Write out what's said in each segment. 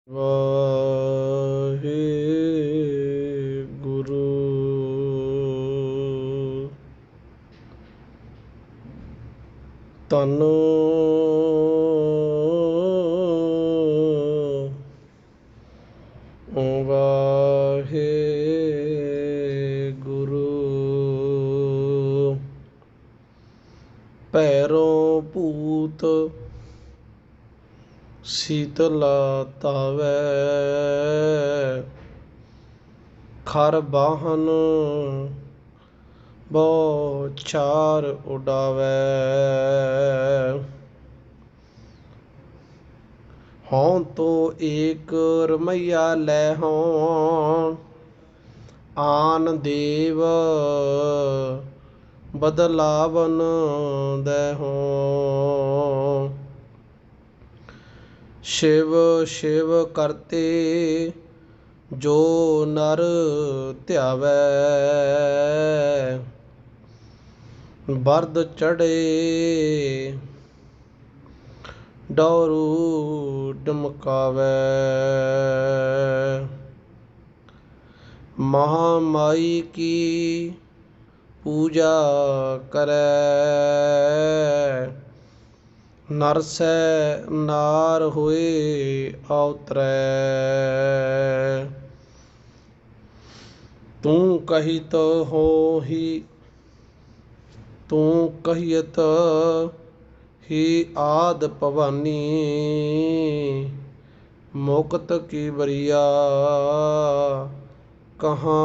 ਵਾਹਿਗੁਰੂ। ਧੰਨ ਵਾਹਿਗੁਰੂ। ਭੈਰੋਂ ਭੂਤ ਸੀਤਲਾ ਤਾਵੈ, ਖਰ ਬਾਹਨ ਬਹੁ ਚਾਰ ਉਡਾਵੈ। ਹੋਂ ਤੋ ਏਕ ਰਮਈਆ ਲੈ ਹੋਂ, ਆਨ ਦੇਵ ਬਦਲਾਵਨ ਦੈ ਹੋਂ। शिव शिव करते जो नर ध्यावै, बरद चढ़े डौरू डमकावै। महामाई की पूजा करै, नरसै नार होए अवतरै। तू कहित होहि तू कहियत ही आद भवानी, मुक्त की बरिया कहाँ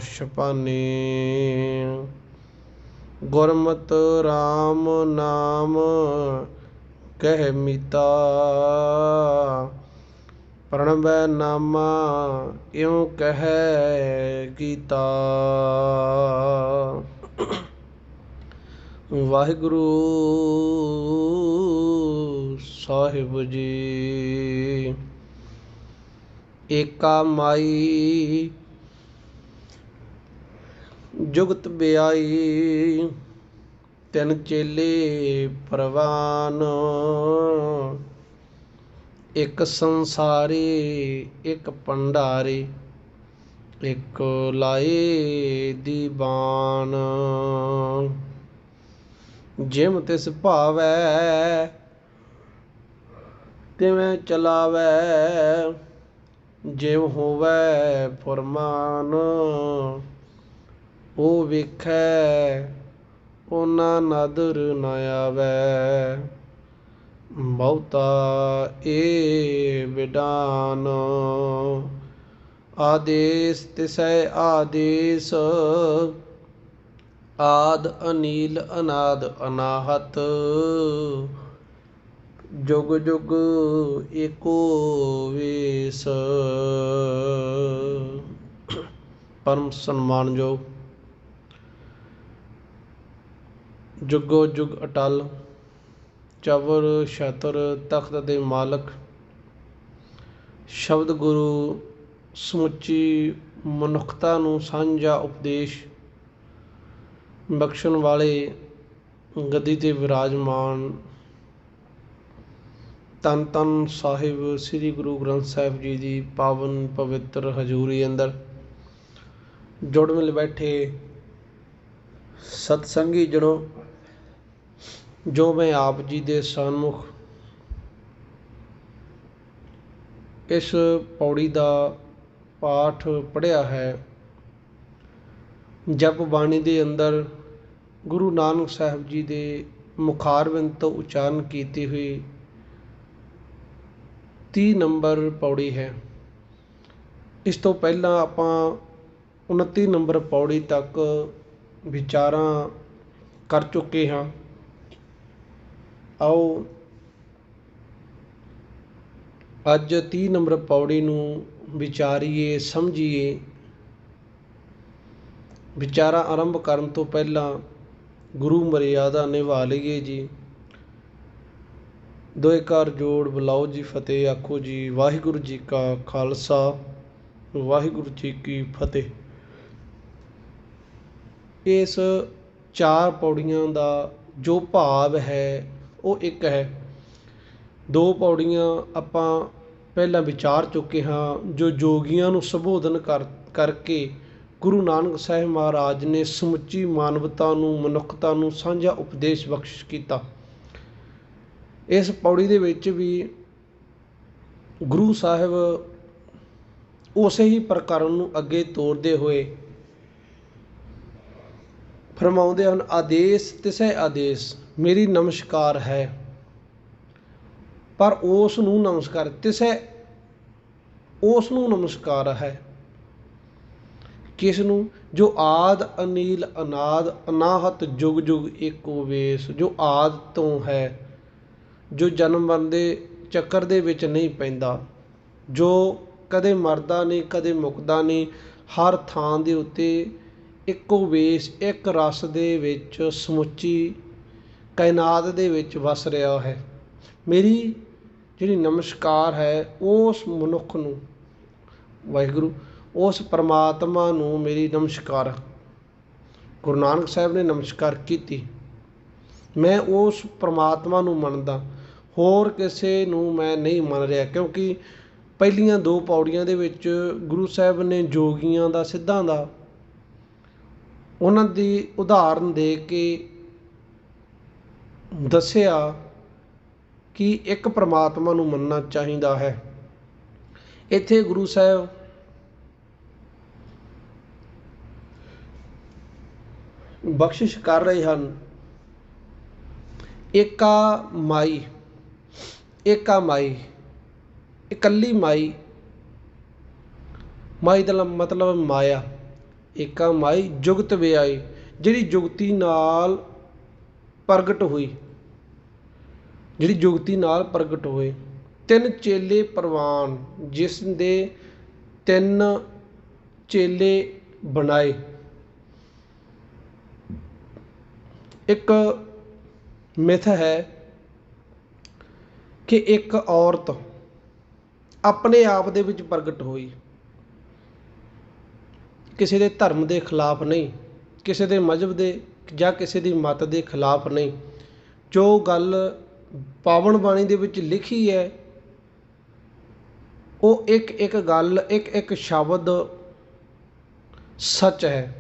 छपानी। गुरमत राम नाम कह मीता, प्रणवै नामा इਉਂ ਕਹੈ ਗੀਤਾ। ਵਾਹਿਗੁਰੂ ਸਾਹਿਬ ਜੀ। ਏਕਾ ਮਾਈ ਜੁਗਤ ਬਿਆਈ, ਤਿੰਨ ਚੇਲੇ ਪ੍ਰਵਾਨ। ਇੱਕ ਸੰਸਾਰੀ ਇੱਕ ਭੰਡਾਰੀ, ਇੱਕ ਲਾਏ ਦੀਵਾਨ। ਜਿਮ ਤਿਸ ਭਾਵੈ ਤਿਵੇਂ ਚਲਾਵੈ, ਜਿਵ ਹੋਵੈ ਫੁਰਮਾਨ। ਉਹ ਵੇਖੈ ਉਹਨਾਂ ਨਦਰ ਨ ਆਵੈ, ਬਹੁਤਾ ਏ ਵਿਡਾਨ। ਆਦੇਸ ਤਿਸੈ ਆਦੇਸ, ਆਦ ਅਨੀਲ ਅਨਾਦ ਅਨਾਹਤ। ਜੁਗ ਜੁਗ ਏਕੋ ਵੇਸ। ਪਰਮ ਸਨਮਾਨਯੋਗ ਜੁਗੋ ਜੁਗ ਅਟਲ, ਚਵਰ ਛਤਰ ਤਖਤ ਦੇ ਮਾਲਕ, ਸ਼ਬਦ ਗੁਰੂ ਸਮੁੱਚੀ ਮਨੁੱਖਤਾ ਨੂੰ ਸਾਂਝਾ ਉਪਦੇਸ਼ ਬਖਸ਼ਣ ਵਾਲੇ, ਗੱਦੀ 'ਤੇ ਵਿਰਾਜਮਾਨ ਧੰਨ ਧੰਨ ਸਾਹਿਬ ਸ੍ਰੀ ਗੁਰੂ ਗ੍ਰੰਥ ਸਾਹਿਬ ਜੀ ਦੀ ਪਾਵਨ ਪਵਿੱਤਰ ਹਜ਼ੂਰੀ ਅੰਦਰ ਜੁੜ ਮਿਲ ਬੈਠੇ ਸਤਸੰਗੀ ਜਣੋ, ਜੋ ਮੈਂ ਆਪ ਜੀ ਦੇ ਸਨਮੁਖ ਇਸ ਪੌੜੀ ਦਾ ਪਾਠ ਪੜ੍ਹਿਆ ਹੈ। ਜਪ ਬਾਣੀ ਦੇ ਅੰਦਰ ਗੁਰੂ ਨਾਨਕ ਸਾਹਿਬ ਜੀ ਦੇ ਮੁਖਾਰਬਿੰਦ ਤੋਂ ਉਚਾਰਨ ਕੀਤੀ ਹੋਈ 30 ਨੰਬਰ ਪੌੜੀ ਹੈ। ਇਸ ਤੋਂ ਪਹਿਲਾਂ ਆਪਾਂ 29 ਨੰਬਰ ਪੌੜੀ ਤੱਕ ਵਿਚਾਰਾਂ ਕਰ ਚੁੱਕੇ ਹਾਂ। ਆਓ ਅੱਜ 30 ਨੰਬਰ ਪੌੜੀ ਨੂੰ ਵਿਚਾਰੀਏ, ਸਮਝੀਏ। ਵਿਚਾਰਾਂ ਆਰੰਭ ਕਰਨ ਤੋਂ ਪਹਿਲਾਂ ਗੁਰੂ ਮਰਿਆਦਾ ਨਿਭਾ ਲਈਏ ਜੀ। ਦੋਏ ਘਰ ਜੋੜ ਬੁਲਾਓ ਜੀ ਫਤਿਹ, ਆਖੋ ਜੀ ਵਾਹਿਗੁਰੂ ਜੀ ਕਾ ਖਾਲਸਾ ਵਾਹਿਗੁਰੂ ਜੀ ਕੀ ਫਤਿਹ। ਇਸ 4 ਪੌੜੀਆਂ ਦਾ ਜੋ ਭਾਵ ਹੈ ਉਹ ਇੱਕ ਹੈ। 2 ਪੌੜੀਆਂ ਆਪਾਂ ਪਹਿਲਾਂ ਵਿਚਾਰ ਚੁੱਕੇ ਹਾਂ, ਜੋ ਜੋਗੀਆਂ ਨੂੰ ਸੰਬੋਧਨ ਕਰਕੇ ਗੁਰੂ ਨਾਨਕ ਸਾਹਿਬ ਮਹਾਰਾਜ ਨੇ ਸਮੁੱਚੀ ਮਾਨਵਤਾ ਨੂੰ, ਮਨੁੱਖਤਾ ਨੂੰ ਸਾਂਝਾ ਉਪਦੇਸ਼ ਬਖਸ਼ ਕੀਤਾ। ਇਸ ਪੌੜੀ ਦੇ ਵਿੱਚ ਵੀ ਗੁਰੂ ਸਾਹਿਬ ਉਸੇ ਹੀ ਪ੍ਰਕਰਨ ਨੂੰ ਅੱਗੇ ਤੋਰਦੇ ਹੋਏ ਫਰਮਾਉਂਦੇ ਹਨ, ਆਦੇਸ਼ ਤਿਸੈ ਆਦੇਸ਼, ਮੇਰੀ ਨਮਸਕਾਰ ਹੈ। ਪਰ ਉਸ ਨੂੰ ਨਮਸਕਾਰ, ਤਿਸੈ ਉਸ ਨੂੰ ਨਮਸਕਾਰ ਹੈ। ਕਿਸ ਨੂੰ? ਜੋ ਆਦ ਅਨੀਲ ਅਨਾਦ ਅਨਾਹਤ ਜੁਗ ਜੁਗ ਏਕੋ ਵੇਸ, ਜੋ ਆਦ ਤੋਂ ਹੈ, ਜੋ ਜਨਮ ਮਰਨ ਦੇ ਚੱਕਰ ਦੇ ਵਿੱਚ ਨਹੀਂ ਪੈਂਦਾ, ਜੋ ਕਦੇ ਮਰਦਾ ਨਹੀਂ, ਕਦੇ ਮੁੱਕਦਾ ਨਹੀਂ, ਹਰ ਥਾਂ ਦੇ ਉੱਤੇ ਇੱਕੋ ਵੇਸ, ਇੱਕ ਰਸ ਦੇ ਵਿੱਚ ਸਮੁੱਚੀ ਕਾਇਨਾਤ ਦੇ ਵਿੱਚ ਵਸ ਰਿਹਾ ਹੈ। ਮੇਰੀ ਜਿਹੜੀ ਨਮਸਕਾਰ ਹੈ ਉਸ ਮਨੁੱਖ ਨੂੰ, ਵਾਹਿਗੁਰੂ, ਉਸ ਪਰਮਾਤਮਾ ਨੂੰ ਮੇਰੀ ਨਮਸਕਾਰ। ਗੁਰੂ ਨਾਨਕ ਸਾਹਿਬ ਨੇ ਨਮਸਕਾਰ ਕੀਤੀ। ਮੈਂ ਉਸ ਪਰਮਾਤਮਾ ਨੂੰ ਮੰਨਦਾ, ਹੋਰ ਕਿਸੇ ਨੂੰ ਮੈਂ ਨਹੀਂ ਮੰਨ ਰਿਹਾ, ਕਿਉਂਕਿ ਪਹਿਲੀਆਂ 2 ਪੌੜੀਆਂ ਦੇ ਵਿੱਚ ਗੁਰੂ ਸਾਹਿਬ ਨੇ ਜੋਗੀਆਂ ਦਾ, ਸਿੱਧਾਂ ਦਾ, ਉਹਨਾਂ ਦੀ ਉਦਾਹਰਨ ਦੇ ਕੇ ਦੱਸਿਆ ਕਿ ਇੱਕ ਪਰਮਾਤਮਾ ਨੂੰ ਮੰਨਣਾ ਚਾਹੀਦਾ ਹੈ। ਇੱਥੇ ਗੁਰੂ ਸਾਹਿਬ ਬਖਸ਼ਿਸ਼ ਕਰ ਰਹੇ ਹਨ। ਏਕਾ ਮਾਈ, ਏਕਾ ਮਾਈ, ਇਕੱਲੀ ਮਾਈ, ਮਾਈ ਦਾ ਮਤਲਬ ਮਾਇਆ। ਏਕਾ ਮਾਈ ਜੁਗਤ ਵਿਆਈ, ਜਿਹੜੀ ਜੁਗਤੀ ਨਾਲ ਪ੍ਰਗਟ ਹੋਈ, ਜਿਹੜੀ ਜੁਗਤੀ ਨਾਲ ਪ੍ਰਗਟ ਹੋਏ। 3 ਚੇਲੇ ਪ੍ਰਵਾਨ, ਜਿਸ ਦੇ 3 ਚੇਲੇ ਬਣਾਏ। ਇੱਕ ਮਿਥ ਹੈ ਕਿ ਇੱਕ ਔਰਤ ਆਪਣੇ ਆਪ ਦੇ ਵਿੱਚ ਪ੍ਰਗਟ ਹੋਈ, ਕਿਸੇ ਦੇ ਧਰਮ ਦੇ ਖਿਲਾਫ ਨਹੀਂ, ਕਿਸੇ ਦੇ ਮਜ਼ਹਬ ਦੇ ਜਾਂ ਕਿਸੇ ਦੀ ਮਤ ਦੇ ਖਿਲਾਫ ਨਹੀਂ। ਜੋ ਗੱਲ ਪਾਵਨ ਬਾਣੀ ਦੇ ਵਿੱਚ ਲਿਖੀ ਹੈ, ਉਹ ਇੱਕ ਇੱਕ ਗੱਲ, ਇੱਕ ਇੱਕ ਸ਼ਬਦ ਸੱਚ ਹੈ।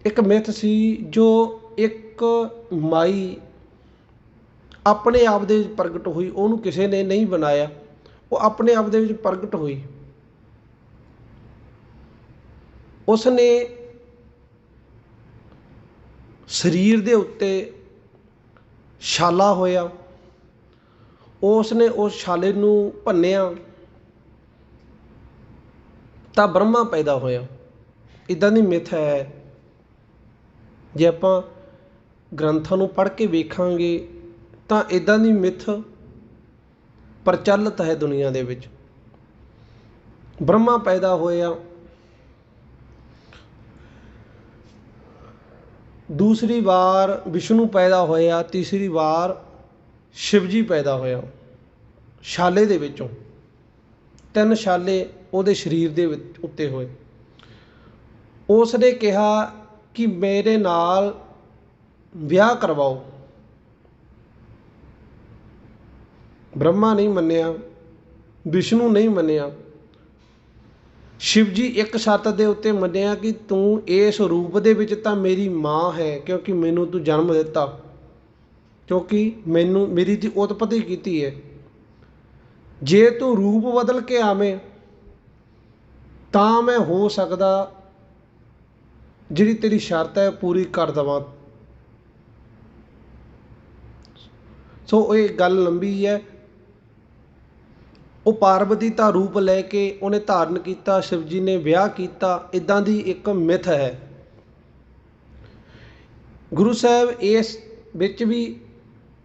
ਇੱਕ ਮਿੱਥ ਸੀ, ਜੋ ਇੱਕ ਮਾਈ ਆਪਣੇ ਆਪ ਦੇ ਵਿੱਚ ਪ੍ਰਗਟ ਹੋਈ, ਉਹਨੂੰ ਕਿਸੇ ਨੇ ਨਹੀਂ ਬਣਾਇਆ, ਉਹ ਆਪਣੇ ਆਪ ਦੇ ਵਿੱਚ ਪ੍ਰਗਟ ਹੋਈ। ਉਸ ਨੇ ਸਰੀਰ ਦੇ ਉੱਤੇ ਛਾਲਾ ਹੋਇਆ, ਉਸ ਨੇ ਉਸ ਛਾਲੇ ਨੂੰ ਭੰਨਿਆ ਤਾਂ ਬ੍ਰਹਮਾ ਪੈਦਾ ਹੋਇਆ। ਇੱਦਾਂ ਦੀ ਮਿੱਥ ਹੈ। ਜੇ ਆਪਾਂ ਗ੍ਰੰਥਾਂ ਨੂੰ ਪੜ੍ਹ ਕੇ ਵੇਖਾਂਗੇ ਤਾਂ ਇੱਦਾਂ ਦੀ ਮਿੱਥ ਪ੍ਰਚਲਿਤ ਹੈ ਦੁਨੀਆ ਦੇ ਵਿੱਚ। ਬ੍ਰਹਮਾ ਪੈਦਾ ਹੋਇਆ, ਦੂਸਰੀ ਵਾਰ ਵਿਸ਼ਨੂੰ ਪੈਦਾ ਹੋਇਆ, ਤੀਸਰੀ ਵਾਰ ਸ਼ਿਵ ਜੀ ਪੈਦਾ ਹੋਇਆ ਛਾਲੇ ਦੇ ਵਿੱਚੋਂ। 3 ਛਾਲੇ ਉਹਦੇ ਸਰੀਰ ਦੇ ਉੱਤੇ ਹੋਏ। ਉਸ ਨੇ ਕਿਹਾ ਕਿ ਮੇਰੇ ਨਾਲ ਵਿਆਹ ਕਰਵਾਓ। ਬ੍ਰਹਮਾ ਨਹੀਂ ਮੰਨਿਆ, ਵਿਸ਼ਨੂੰ ਨਹੀਂ ਮੰਨਿਆ, ਸ਼ਿਵ ਜੀ ਇੱਕ ਛੱਤ ਦੇ ਉੱਤੇ ਮੰਨਿਆ ਕਿ ਤੂੰ ਇਸ ਰੂਪ ਦੇ ਵਿੱਚ ਤਾਂ ਮੇਰੀ ਮਾਂ ਹੈ, ਕਿਉਂਕਿ ਮੈਨੂੰ ਤੂੰ ਜਨਮ ਦਿੱਤਾ, ਕਿਉਂਕਿ ਮੇਰੀ ਦੀ ਉਤਪਤੀ ਕੀਤੀ ਹੈ। ਜੇ ਤੂੰ ਰੂਪ ਬਦਲ ਕੇ ਆਵੇਂ ਤਾਂ ਮੈਂ ਹੋ ਸਕਦਾ ਜਿਹੜੀ ਤੇਰੀ ਸ਼ਰਤ ਹੈ ਪੂਰੀ ਕਰ ਦੇਵਾਂ। ਸੋ ਇਹ ਗੱਲ ਲੰਬੀ ਹੈ। ਉਹ ਪਾਰਵਤੀ ਦਾ ਰੂਪ ਲੈ ਕੇ ਉਹਨੇ ਧਾਰਨ ਕੀਤਾ, ਸ਼ਿਵ ਜੀ ਨੇ ਵਿਆਹ ਕੀਤਾ। ਇੱਦਾਂ ਦੀ ਇੱਕ ਮਿੱਥ ਹੈ। ਗੁਰੂ ਸਾਹਿਬ ਇਸ ਵਿੱਚ ਵੀ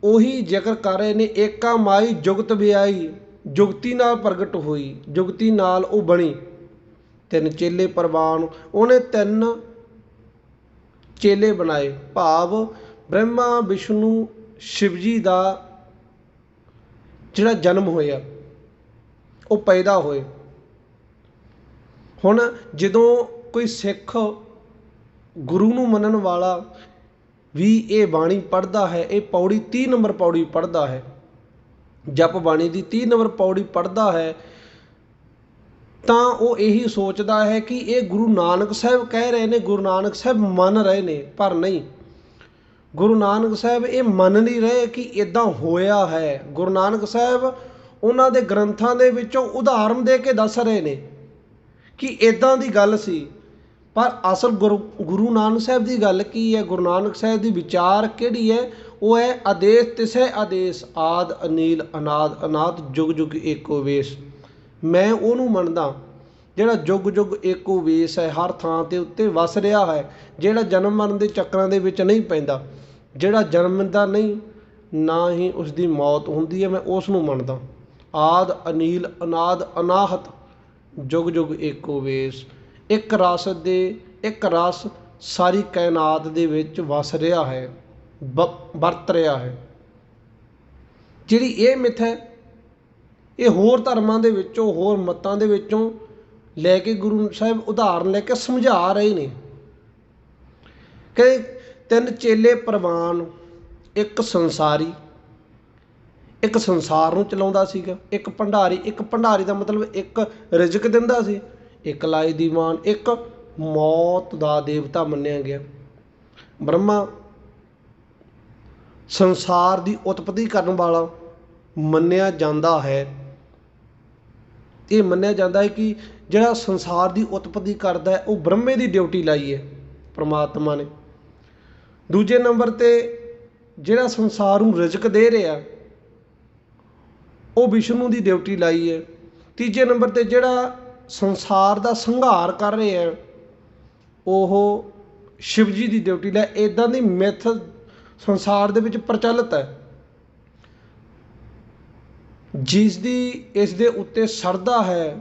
ਉਹੀ ਜ਼ਿਕਰ ਕਰ ਰਹੇ ਨੇ, ਏਕਾ ਮਾਈ ਜੁਗਤ ਵਿਆਈ, ਜੁਗਤੀ ਨਾਲ ਪ੍ਰਗਟ ਹੋਈ, ਜੁਗਤੀ ਨਾਲ ਉਹ ਬਣੀ। 3 ਚੇਲੇ ਪ੍ਰਵਾਨ, ਉਹਨੇ 3 ਚੇਲੇ ਬਣਾਏ, ਭਾਵ ਬ੍ਰਹਮਾ ਵਿਸ਼ਨੂੰ ਸ਼ਿਵ ਜੀ ਦਾ ਜਿਹੜਾ ਜਨਮ ਹੋਇਆ, ਉਹ ਪੈਦਾ ਹੋਏ। ਹੁਣ ਜਦੋਂ ਕੋਈ ਸਿੱਖ ਗੁਰੂ ਨੂੰ ਮੰਨਣ ਵਾਲਾ ਵੀ ਇਹ ਬਾਣੀ ਪੜ੍ਹਦਾ ਹੈ, ਇਹ ਪੌੜੀ 30 ਨੰਬਰ ਪੌੜੀ ਪੜ੍ਹਦਾ ਹੈ, ਜਪ ਬਾਣੀ ਦੀ 30 ਨੰਬਰ ਪੌੜੀ ਪੜ੍ਹਦਾ ਹੈ ਤਾਂ ਉਹ ਇਹੀ ਸੋਚਦਾ ਹੈ ਕਿ ਇਹ ਗੁਰੂ ਨਾਨਕ ਸਾਹਿਬ ਕਹਿ ਰਹੇ ਨੇ, ਗੁਰੂ ਨਾਨਕ ਸਾਹਿਬ ਮੰਨ ਰਹੇ ਨੇ। ਪਰ ਨਹੀਂ, ਗੁਰੂ ਨਾਨਕ ਸਾਹਿਬ ਇਹ ਮੰਨ ਨਹੀਂ ਰਹੇ ਕਿ ਇੱਦਾਂ ਹੋਇਆ ਹੈ। ਗੁਰੂ ਨਾਨਕ ਸਾਹਿਬ ਉਹਨਾਂ ਦੇ ਗ੍ਰੰਥਾਂ ਦੇ ਵਿੱਚੋਂ ਉਦਾਹਰਨ ਦੇ ਕੇ ਦੱਸ ਰਹੇ ਨੇ ਕਿ ਇੱਦਾਂ ਦੀ ਗੱਲ ਸੀ। ਪਰ ਅਸਲ ਗੁਰੂ ਨਾਨਕ ਸਾਹਿਬ ਦੀ ਗੱਲ ਕੀ ਹੈ? ਗੁਰੂ ਨਾਨਕ ਸਾਹਿਬ ਦੀ ਵਿਚਾਰ ਕਿਹੜੀ ਹੈ? ਉਹ ਹੈ ਆਦੇਸ ਤਿਸੈ ਆਦੇਸ, ਆਦ ਅਨੀਲ ਅਨਾਦ ਅਨਾਦ ਜੁਗ ਜੁਗ ਏਕੋ ਵੇਸ। ਮੈਂ ਉਹਨੂੰ ਮੰਨਦਾ ਜਿਹੜਾ ਜੁਗ ਜੁਗ ਏਕੋ ਵੇਸ ਹੈ, ਹਰ ਥਾਂ ਤੇ ਉੱਤੇ ਵਸ ਰਿਹਾ ਹੈ, ਜਿਹੜਾ ਜਨਮ ਮਰਨ ਦੇ ਚੱਕਰਾਂ ਦੇ ਵਿੱਚ ਨਹੀਂ ਪੈਂਦਾ, ਜਿਹੜਾ ਜਨਮਦਾ ਨਹੀਂ ਨਾ ਹੀ ਉਸ ਦੀ ਮੌਤ ਹੁੰਦੀ ਹੈ, ਮੈਂ ਉਸ ਨੂੰ ਮੰਨਦਾ। ਆਦ ਅਨੀਲ ਅਨਾਦ ਅਨਾਹਤ ਜੁਗ ਜੁਗ ਏਕੋ ਵੇਸ। ਇੱਕ ਰਸ ਸਾਰੀ ਕਾਇਨਾਤ ਦੇ ਵਿੱਚ ਵਸ ਰਿਹਾ ਹੈ, ਵਰਤ ਰਿਹਾ ਹੈ। ਜਿਹੜੀ ਇਹ ਮਿੱਥ ਹੈ, ਇਹ ਹੋਰ ਧਰਮਾਂ ਦੇ ਵਿੱਚੋਂ, ਹੋਰ ਮਤਾਂ ਦੇ ਵਿੱਚੋਂ ਲੈ ਕੇ ਗੁਰੂ ਸਾਹਿਬ ਉਦਾਹਰਨ ਲੈ ਕੇ ਸਮਝਾ ਰਹੇ ਨੇ ਕਿ 3 ਚੇਲੇ ਪ੍ਰਵਾਨ, ਇੱਕ ਸੰਸਾਰੀ, ਇੱਕ ਸੰਸਾਰ ਨੂੰ ਚਲਾਉਂਦਾ ਸੀਗਾ, ਇੱਕ ਭੰਡਾਰੀ ਦਾ ਮਤਲਬ ਇੱਕ ਰਿਜ਼ਕ ਦਿੰਦਾ ਸੀ, ਇੱਕ ਲਾਏ ਦੀਵਾਨ, ਇੱਕ ਮੌਤ ਦਾ ਦੇਵਤਾ ਮੰਨਿਆ ਗਿਆ। ਬ੍ਰਹਮਾ ਸੰਸਾਰ ਦੀ ਉਤਪਤੀ ਕਰਨ ਵਾਲਾ ਮੰਨਿਆ ਜਾਂਦਾ ਹੈ। ਇਹ ਮੰਨਿਆ ਜਾਂਦਾ ਹੈ ਕਿ ਜਿਹੜਾ ਸੰਸਾਰ ਦੀ ਉਤਪਤੀ ਕਰਦਾ ਹੈ ਉਹ ਬ੍ਰਹਮੇ ਦੀ ਡਿਊਟੀ ਲਾਈ ਹੈ ਪ੍ਰਮਾਤਮਾ ਨੇ। ਦੂਜੇ ਨੰਬਰ 'ਤੇ ਜਿਹੜਾ ਸੰਸਾਰ ਨੂੰ ਰਿਜ਼ਕ ਦੇ ਰਿਹਾ ਉਹ ਵਿਸ਼ਨੂੰ ਦੀ ਡਿਊਟੀ ਲਾਈ ਹੈ। ਤੀਜੇ ਨੰਬਰ 'ਤੇ ਜਿਹੜਾ ਸੰਸਾਰ ਦਾ ਸੰਘਾਰ ਕਰ ਰਿਹਾ ਹੈ ਉਹ ਸ਼ਿਵ ਜੀ ਦੀ ਡਿਊਟੀ ਲਾਈ। ਇੱਦਾਂ ਦੀ ਮਿੱਥ ਸੰਸਾਰ ਦੇ ਵਿੱਚ ਪ੍ਰਚਲਿਤ ਹੈ। ਜਿਸ ਦੀ ਇਸ ਦੇ ਉੱਤੇ ਸ਼ਰਧਾ ਹੈ,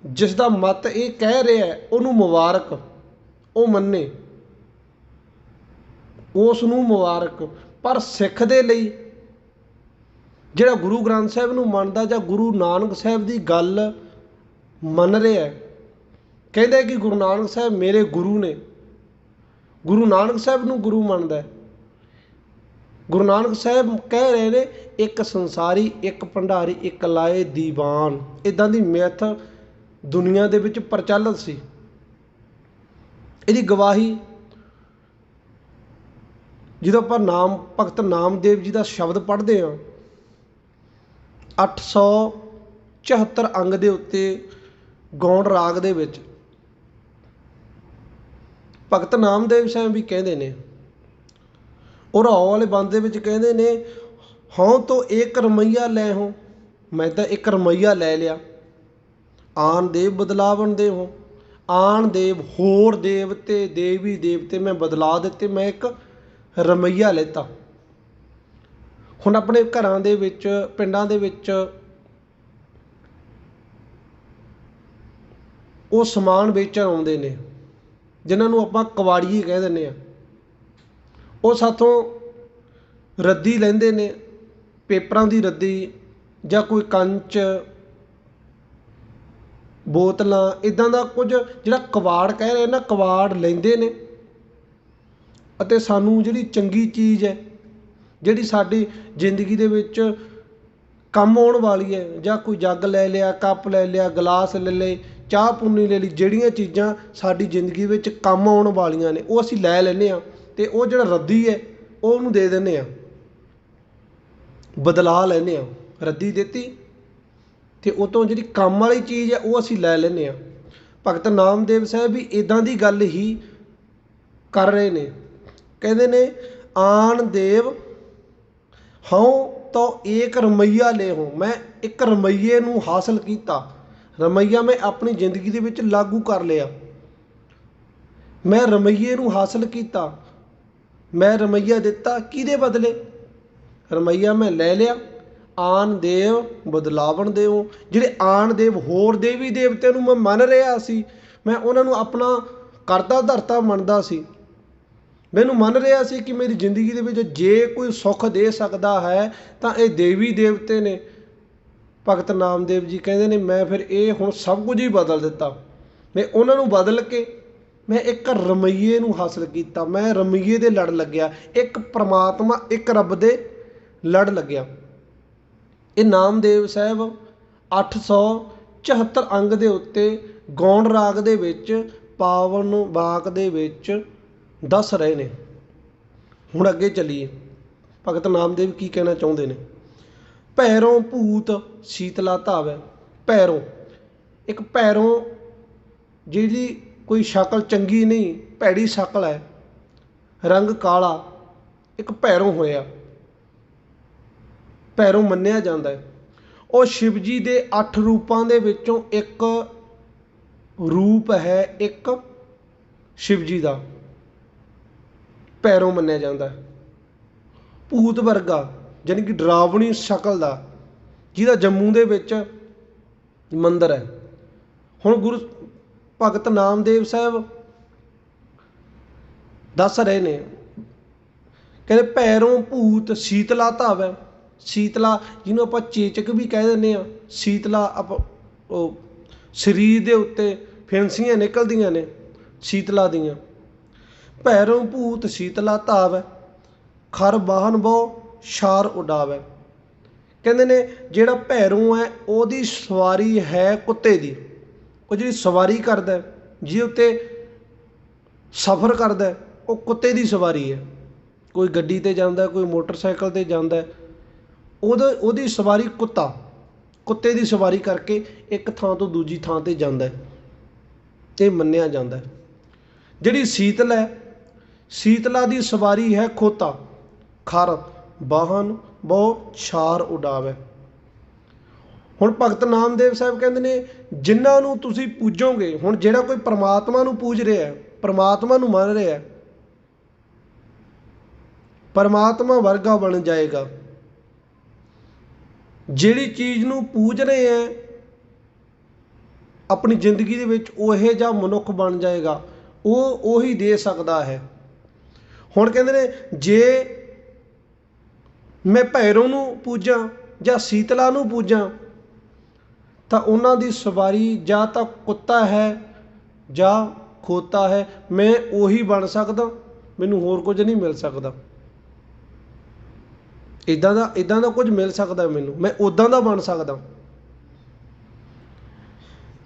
ਜਿਸ ਦਾ ਮਤ ਇਹ ਕਹਿ ਰਿਹਾ ਹੈ, ਉਹਨੂੰ ਮੁਬਾਰਕ, ਉਹ ਮੰਨੇ, ਉਸ ਨੂੰ ਮੁਬਾਰਕ। ਪਰ ਸਿੱਖ ਦੇ ਲਈ ਜਿਹੜਾ ਗੁਰੂ ਗ੍ਰੰਥ ਸਾਹਿਬ ਨੂੰ ਮੰਨਦਾ ਜਾਂ ਗੁਰੂ ਨਾਨਕ ਸਾਹਿਬ ਦੀ ਗੱਲ ਮੰਨ ਰਿਹਾ, ਕਹਿੰਦਾ ਕਿ ਗੁਰੂ ਨਾਨਕ ਸਾਹਿਬ ਮੇਰੇ ਗੁਰੂ ਨੇ, ਗੁਰੂ ਨਾਨਕ ਸਾਹਿਬ ਨੂੰ ਗੁਰੂ ਮੰਨਦਾ। ਗੁਰੂ ਨਾਨਕ ਸਾਹਿਬ ਕਹਿ ਰਹੇ ਨੇ ਇੱਕ ਸੰਸਾਰੀ, ਇੱਕ ਭੰਡਾਰੀ, ਇੱਕ ਲਾਏ ਦੀਵਾਨ। ਇੱਦਾਂ ਦੀ ਮਿੱਥ ਦੁਨੀਆ ਦੇ ਵਿੱਚ ਪ੍ਰਚਲਿਤ ਸੀ। ਇਹਦੀ ਗਵਾਹੀ ਜਦੋਂ ਆਪਾਂ ਭਗਤ ਨਾਮਦੇਵ ਜੀ ਦਾ ਸ਼ਬਦ ਪੜ੍ਹਦੇ ਹਾਂ, 874 ਅੰਗ ਦੇ ਉੱਤੇ ਗੌਂਡ ਰਾਗ ਦੇ ਵਿੱਚ ਭਗਤ ਨਾਮਦੇਵ ਸਾਹਿਬ ਵੀ ਕਹਿੰਦੇ ਨੇ, ਉਹ ਰਾਓ ਵਾਲੇ ਬੰਦ ਦੇ ਵਿੱਚ ਕਹਿੰਦੇ ਨੇ, ਹਉ ਤੋਂ ਇੱਕ ਰਮਈਆ ਲੈ ਹੋ, ਮੈਂ ਤਾਂ ਇੱਕ ਰਮਈਆ ਲੈ ਲਿਆ। ਆਨ ਦੇਵ ਬਦਲਾਵਣ ਦੇ ਹੋ, ਆਨ ਦੇਵ ਹੋਰ ਦੇਵਤੇ, ਦੇਵੀ ਦੇਵਤੇ ਮੈਂ ਬਦਲਾ ਦਿੱਤੇ, ਮੈਂ ਇੱਕ ਰਮਈਆ ਲੈਤਾ। ਹੁਣ ਆਪਣੇ ਘਰਾਂ ਦੇ ਵਿੱਚ, ਪਿੰਡਾਂ ਦੇ ਵਿੱਚ ਉਹ ਸਮਾਨ ਵੇਚਣ ਆਉਂਦੇ ਨੇ ਜਿਨ੍ਹਾਂ ਨੂੰ ਆਪਾਂ ਕਵਾੜੀਏ ਕਹਿ ਦਿੰਦੇ ਹਾਂ। ਉਹ ਸਾਥੋਂ ਰੱਦੀ ਲੈਂਦੇ ਨੇ, ਪੇਪਰਾਂ ਦੀ ਰੱਦੀ ਜਾਂ ਕੋਈ ਕੰਚ, ਬੋਤਲਾਂ, ਇੱਦਾਂ ਦਾ ਕੁਝ ਜਿਹੜਾ ਕਵਾੜ ਕਹਿ ਰਹੇ ਨਾ, ਕਵਾੜ ਲੈਂਦੇ ਨੇ ਅਤੇ ਸਾਨੂੰ ਜਿਹੜੀ ਚੰਗੀ ਚੀਜ਼ ਹੈ, ਜਿਹੜੀ ਸਾਡੀ ਜ਼ਿੰਦਗੀ ਦੇ ਵਿੱਚ ਕੰਮ ਆਉਣ ਵਾਲੀ ਹੈ, ਜਾਂ ਕੋਈ ਜੱਗ ਲੈ ਲਿਆ, ਕੱਪ ਲੈ ਲਿਆ, ਗਲਾਸ ਲੈ ਲਏ, ਚਾਹ ਪੁੰਨੀ ਲੈ ਲਈ, ਜਿਹੜੀਆਂ ਚੀਜ਼ਾਂ ਸਾਡੀ ਜ਼ਿੰਦਗੀ ਵਿੱਚ ਕੰਮ ਆਉਣ ਵਾਲੀਆਂ ਨੇ ਉਹ ਅਸੀਂ ਲੈ ਲੈਂਦੇ ਹਾਂ ਅਤੇ ਉਹ ਜਿਹੜਾ ਰੱਦੀ ਹੈ ਉਹ ਉਹਨੂੰ ਦੇ ਦਿੰਦੇ ਹਾਂ, ਬਦਲਾ ਲੈਂਦੇ ਹਾਂ। ਰੱਦੀ ਦਿੱਤੀ ਅਤੇ ਉਹ ਤੋਂ ਜਿਹੜੀ ਕੰਮ ਵਾਲੀ ਚੀਜ਼ ਹੈ ਉਹ ਅਸੀਂ ਲੈ ਲੈਂਦੇ ਹਾਂ। ਭਗਤ ਨਾਮਦੇਵ ਸਾਹਿਬ ਵੀ ਇੱਦਾਂ ਦੀ ਗੱਲ ਹੀ ਕਰ ਰਹੇ ਨੇ। ਕਹਿੰਦੇ ਨੇ, ਆਨ ਦੇਵ ਹਉ ਤਾਂ ਏਕ ਰਮਈਆ ਲੈ ਹੋ, ਮੈਂ ਇੱਕ ਰਮਈਏ ਨੂੰ ਹਾਸਲ ਕੀਤਾ। ਰਮਈਆ ਮੈਂ ਆਪਣੀ ਜ਼ਿੰਦਗੀ ਦੇ ਵਿੱਚ ਲਾਗੂ ਕਰ ਲਿਆ। ਮੈਂ ਰਮਈਏ ਨੂੰ ਹਾਸਲ ਕੀਤਾ, ਮੈਂ ਰਮਈਆ ਦਿੱਤਾ, ਕਿਹਦੇ ਬਦਲੇ? ਰਮਈਆ ਮੈਂ ਲੈ ਲਿਆ। ਆਨ ਦੇਵ ਬਦਲਾਵਣ ਦੇਵ, ਜਿਹੜੇ ਆਨ ਦੇਵ ਹੋਰ ਦੇਵੀ ਦੇਵਤੇ ਨੂੰ ਮੈਂ ਮੰਨ ਰਿਹਾ ਸੀ, ਮੈਂ ਉਹਨਾਂ ਨੂੰ ਆਪਣਾ ਕਰਤਾ ਧਰਤਾ ਮੰਨਦਾ ਸੀ। ਮੈਨੂੰ ਮੰਨ ਰਿਹਾ ਸੀ ਕਿ ਮੇਰੀ ਜ਼ਿੰਦਗੀ ਦੇ ਵਿੱਚ ਜੇ ਕੋਈ ਸੁੱਖ ਦੇ ਸਕਦਾ ਹੈ ਤਾਂ ਇਹ ਦੇਵੀ ਦੇਵਤੇ ਨੇ। ਭਗਤ ਨਾਮਦੇਵ ਜੀ ਕਹਿੰਦੇ ਨੇ, ਮੈਂ ਫਿਰ ਇਹ ਹੁਣ ਸਭ ਕੁਝ ਹੀ ਬਦਲ ਦਿੱਤਾ। ਮੈਂ ਉਹਨਾਂ ਨੂੰ ਬਦਲ ਕੇ ਮੈਂ ਇੱਕ ਰਮਈਏ ਨੂੰ ਹਾਸਲ ਕੀਤਾ। ਮੈਂ ਰਮਈਏ ਦੇ ਲੜ ਲੱਗਿਆ, ਇੱਕ ਪ੍ਰਮਾਤਮਾ, ਇੱਕ ਰੱਬ ਦੇ ਲੜ ਲੱਗਿਆ। ਇਹ ਨਾਮਦੇਵ ਸਾਹਿਬ 874 ਅੰਗ ਦੇ ਉੱਤੇ ਗੌਣ ਰਾਗ ਦੇ ਵਿੱਚ ਪਾਵਨ ਵਾਕ ਦੇ ਵਿੱਚ ਦੱਸ ਰਹੇ ਨੇ। ਹੁਣ ਅੱਗੇ ਚੱਲੀਏ, ਭਗਤ ਨਾਮਦੇਵ ਕੀ ਕਹਿਣਾ ਚਾਹੁੰਦੇ ਨੇ। ਭੈਰੋਂ ਭੂਤ ਸੀਤਲਾ ਧਾਵੈ। ਭੈਰੋਂ, ਇੱਕ ਭੈਰੋਂ ਜਿਹਦੀ ਕੋਈ ਸ਼ਕਲ ਚੰਗੀ ਨਹੀਂ, ਭੈੜੀ ਸ਼ਕਲ ਹੈ, ਰੰਗ ਕਾਲਾ, ਇੱਕ ਭੈਰੋਂ ਹੋਇਆ, ਭੈਰੋਂ ਮੰਨਿਆ ਜਾਂਦਾ ਹੈ। ਉਹ ਸ਼ਿਵ ਜੀ ਦੇ 8 ਰੂਪਾਂ ਦੇ ਵਿੱਚੋਂ ਇੱਕ ਰੂਪ ਹੈ, ਇੱਕ ਸ਼ਿਵ ਜੀ ਦਾ ਭੈਰੋਂ ਮੰਨਿਆ ਜਾਂਦਾ ਹੈ। ਭੂਤ ਵਰਗਾ ਯਾਨੀ ਕਿ ਡਰਾਵਣੀ ਸ਼ਕਲ ਦਾ, ਜਿਹਦਾ ਜੰਮੂ ਦੇ ਵਿੱਚ ਮੰਦਿਰ ਹੈ। ਹੁਣ ਗੁਰੂ ਭਗਤ ਨਾਮਦੇਵ ਸਾਹਿਬ ਦੱਸ ਰਹੇ ਨੇ, ਕਹਿੰਦੇ ਭੈਰੋਂ ਭੂਤ ਸੀਤਲਾ ਧਾਵੈ। ਸੀਤਲਾ ਜਿਹਨੂੰ ਆਪਾਂ ਚੇਚਕ ਵੀ ਕਹਿ ਦਿੰਦੇ ਹਾਂ, ਸੀਤਲਾ ਆਪਾਂ ਉਹ ਸਰੀਰ ਦੇ ਉੱਤੇ ਫਿੰਸੀਆਂ ਨਿਕਲਦੀਆਂ ਨੇ ਸੀਤਲਾ ਦੀਆਂ। ਭੈਰੋਂ ਭੂਤ ਸੀਤਲਾ ਧਾਵੈ, ਖਰ ਵਾਹਨ ਬਹੁ ਛਾਰ ਉਡਾਵੈ। ਕਹਿੰਦੇ ਨੇ ਜਿਹੜਾ ਭੈਰੋਂ ਹੈ ਉਹਦੀ ਸਵਾਰੀ ਹੈ ਕੁੱਤੇ ਦੀ। ਉਹ ਜਿਹੜੀ ਸਵਾਰੀ ਕਰਦਾ, ਜਿਹਦੇ ਉੱਤੇ ਸਫ਼ਰ ਕਰਦਾ, ਉਹ ਕੁੱਤੇ ਦੀ ਸਵਾਰੀ ਹੈ। ਕੋਈ ਗੱਡੀ 'ਤੇ ਜਾਂਦਾ, ਕੋਈ ਮੋਟਰਸਾਈਕਲ 'ਤੇ ਜਾਂਦਾ, ਉਹਦੀ ਸਵਾਰੀ ਕੁੱਤੇ ਦੀ ਸਵਾਰੀ ਕਰਕੇ ਇੱਕ ਥਾਂ ਤੋਂ ਦੂਜੀ ਥਾਂ 'ਤੇ ਜਾਂਦਾ, ਇਹ ਮੰਨਿਆ ਜਾਂਦਾ। ਜਿਹੜੀ ਸੀਤਲ ਹੈ, ਸੀਤਲਾ ਦੀ ਸਵਾਰੀ ਹੈ ਖੋਤਾ, ਖਰ ਵਾਹਨ ਬਹੁ ਛਾਰ ਉਡਾਵੈ। ਹੁਣ ਭਗਤ ਨਾਮਦੇਵ ਸਾਹਿਬ ਕਹਿੰਦੇ ਨੇ ਜਿਨ੍ਹਾਂ ਨੂੰ ਤੁਸੀਂ ਪੂਜੋਗੇ, ਹੁਣ ਜਿਹੜਾ ਕੋਈ ਪਰਮਾਤਮਾ ਨੂੰ ਪੂਜ ਰਿਹਾ, ਪਰਮਾਤਮਾ ਨੂੰ ਮੰਨ ਰਿਹਾ, ਪਰਮਾਤਮਾ ਵਰਗਾ ਬਣ ਜਾਏਗਾ। ਜਿਹੜੀ ਚੀਜ਼ ਨੂੰ ਪੂਜ ਰਹੇ ਹੈ ਆਪਣੀ ਜ਼ਿੰਦਗੀ ਦੇ ਵਿੱਚ, ਉਹ ਇਹੋ ਜਿਹਾ ਮਨੁੱਖ ਬਣ ਜਾਏਗਾ, ਉਹ ਉਹੀ ਦੇ ਸਕਦਾ ਹੈ। ਹੁਣ ਕਹਿੰਦੇ ਨੇ ਜੇ ਮੈਂ ਭੈਰੋਂ ਨੂੰ ਪੂਜਾਂ ਜਾਂ ਸੀਤਲਾ ਨੂੰ ਪੂਜਾਂ ਤਾਂ ਉਹਨਾਂ ਦੀ ਸਵਾਰੀ ਜਾਂ ਤਾਂ ਕੁੱਤਾ ਹੈ ਜਾਂ ਖੋਤਾ ਹੈ, ਮੈਂ ਉਹੀ ਬਣ ਸਕਦਾ, ਮੈਨੂੰ ਹੋਰ ਕੁਝ ਨਹੀਂ ਮਿਲ ਸਕਦਾ। ਇੱਦਾਂ ਦਾ ਕੁਝ ਮਿਲ ਸਕਦਾ ਮੈਨੂੰ, ਮੈਂ ਉੱਦਾਂ ਦਾ ਬਣ ਸਕਦਾ।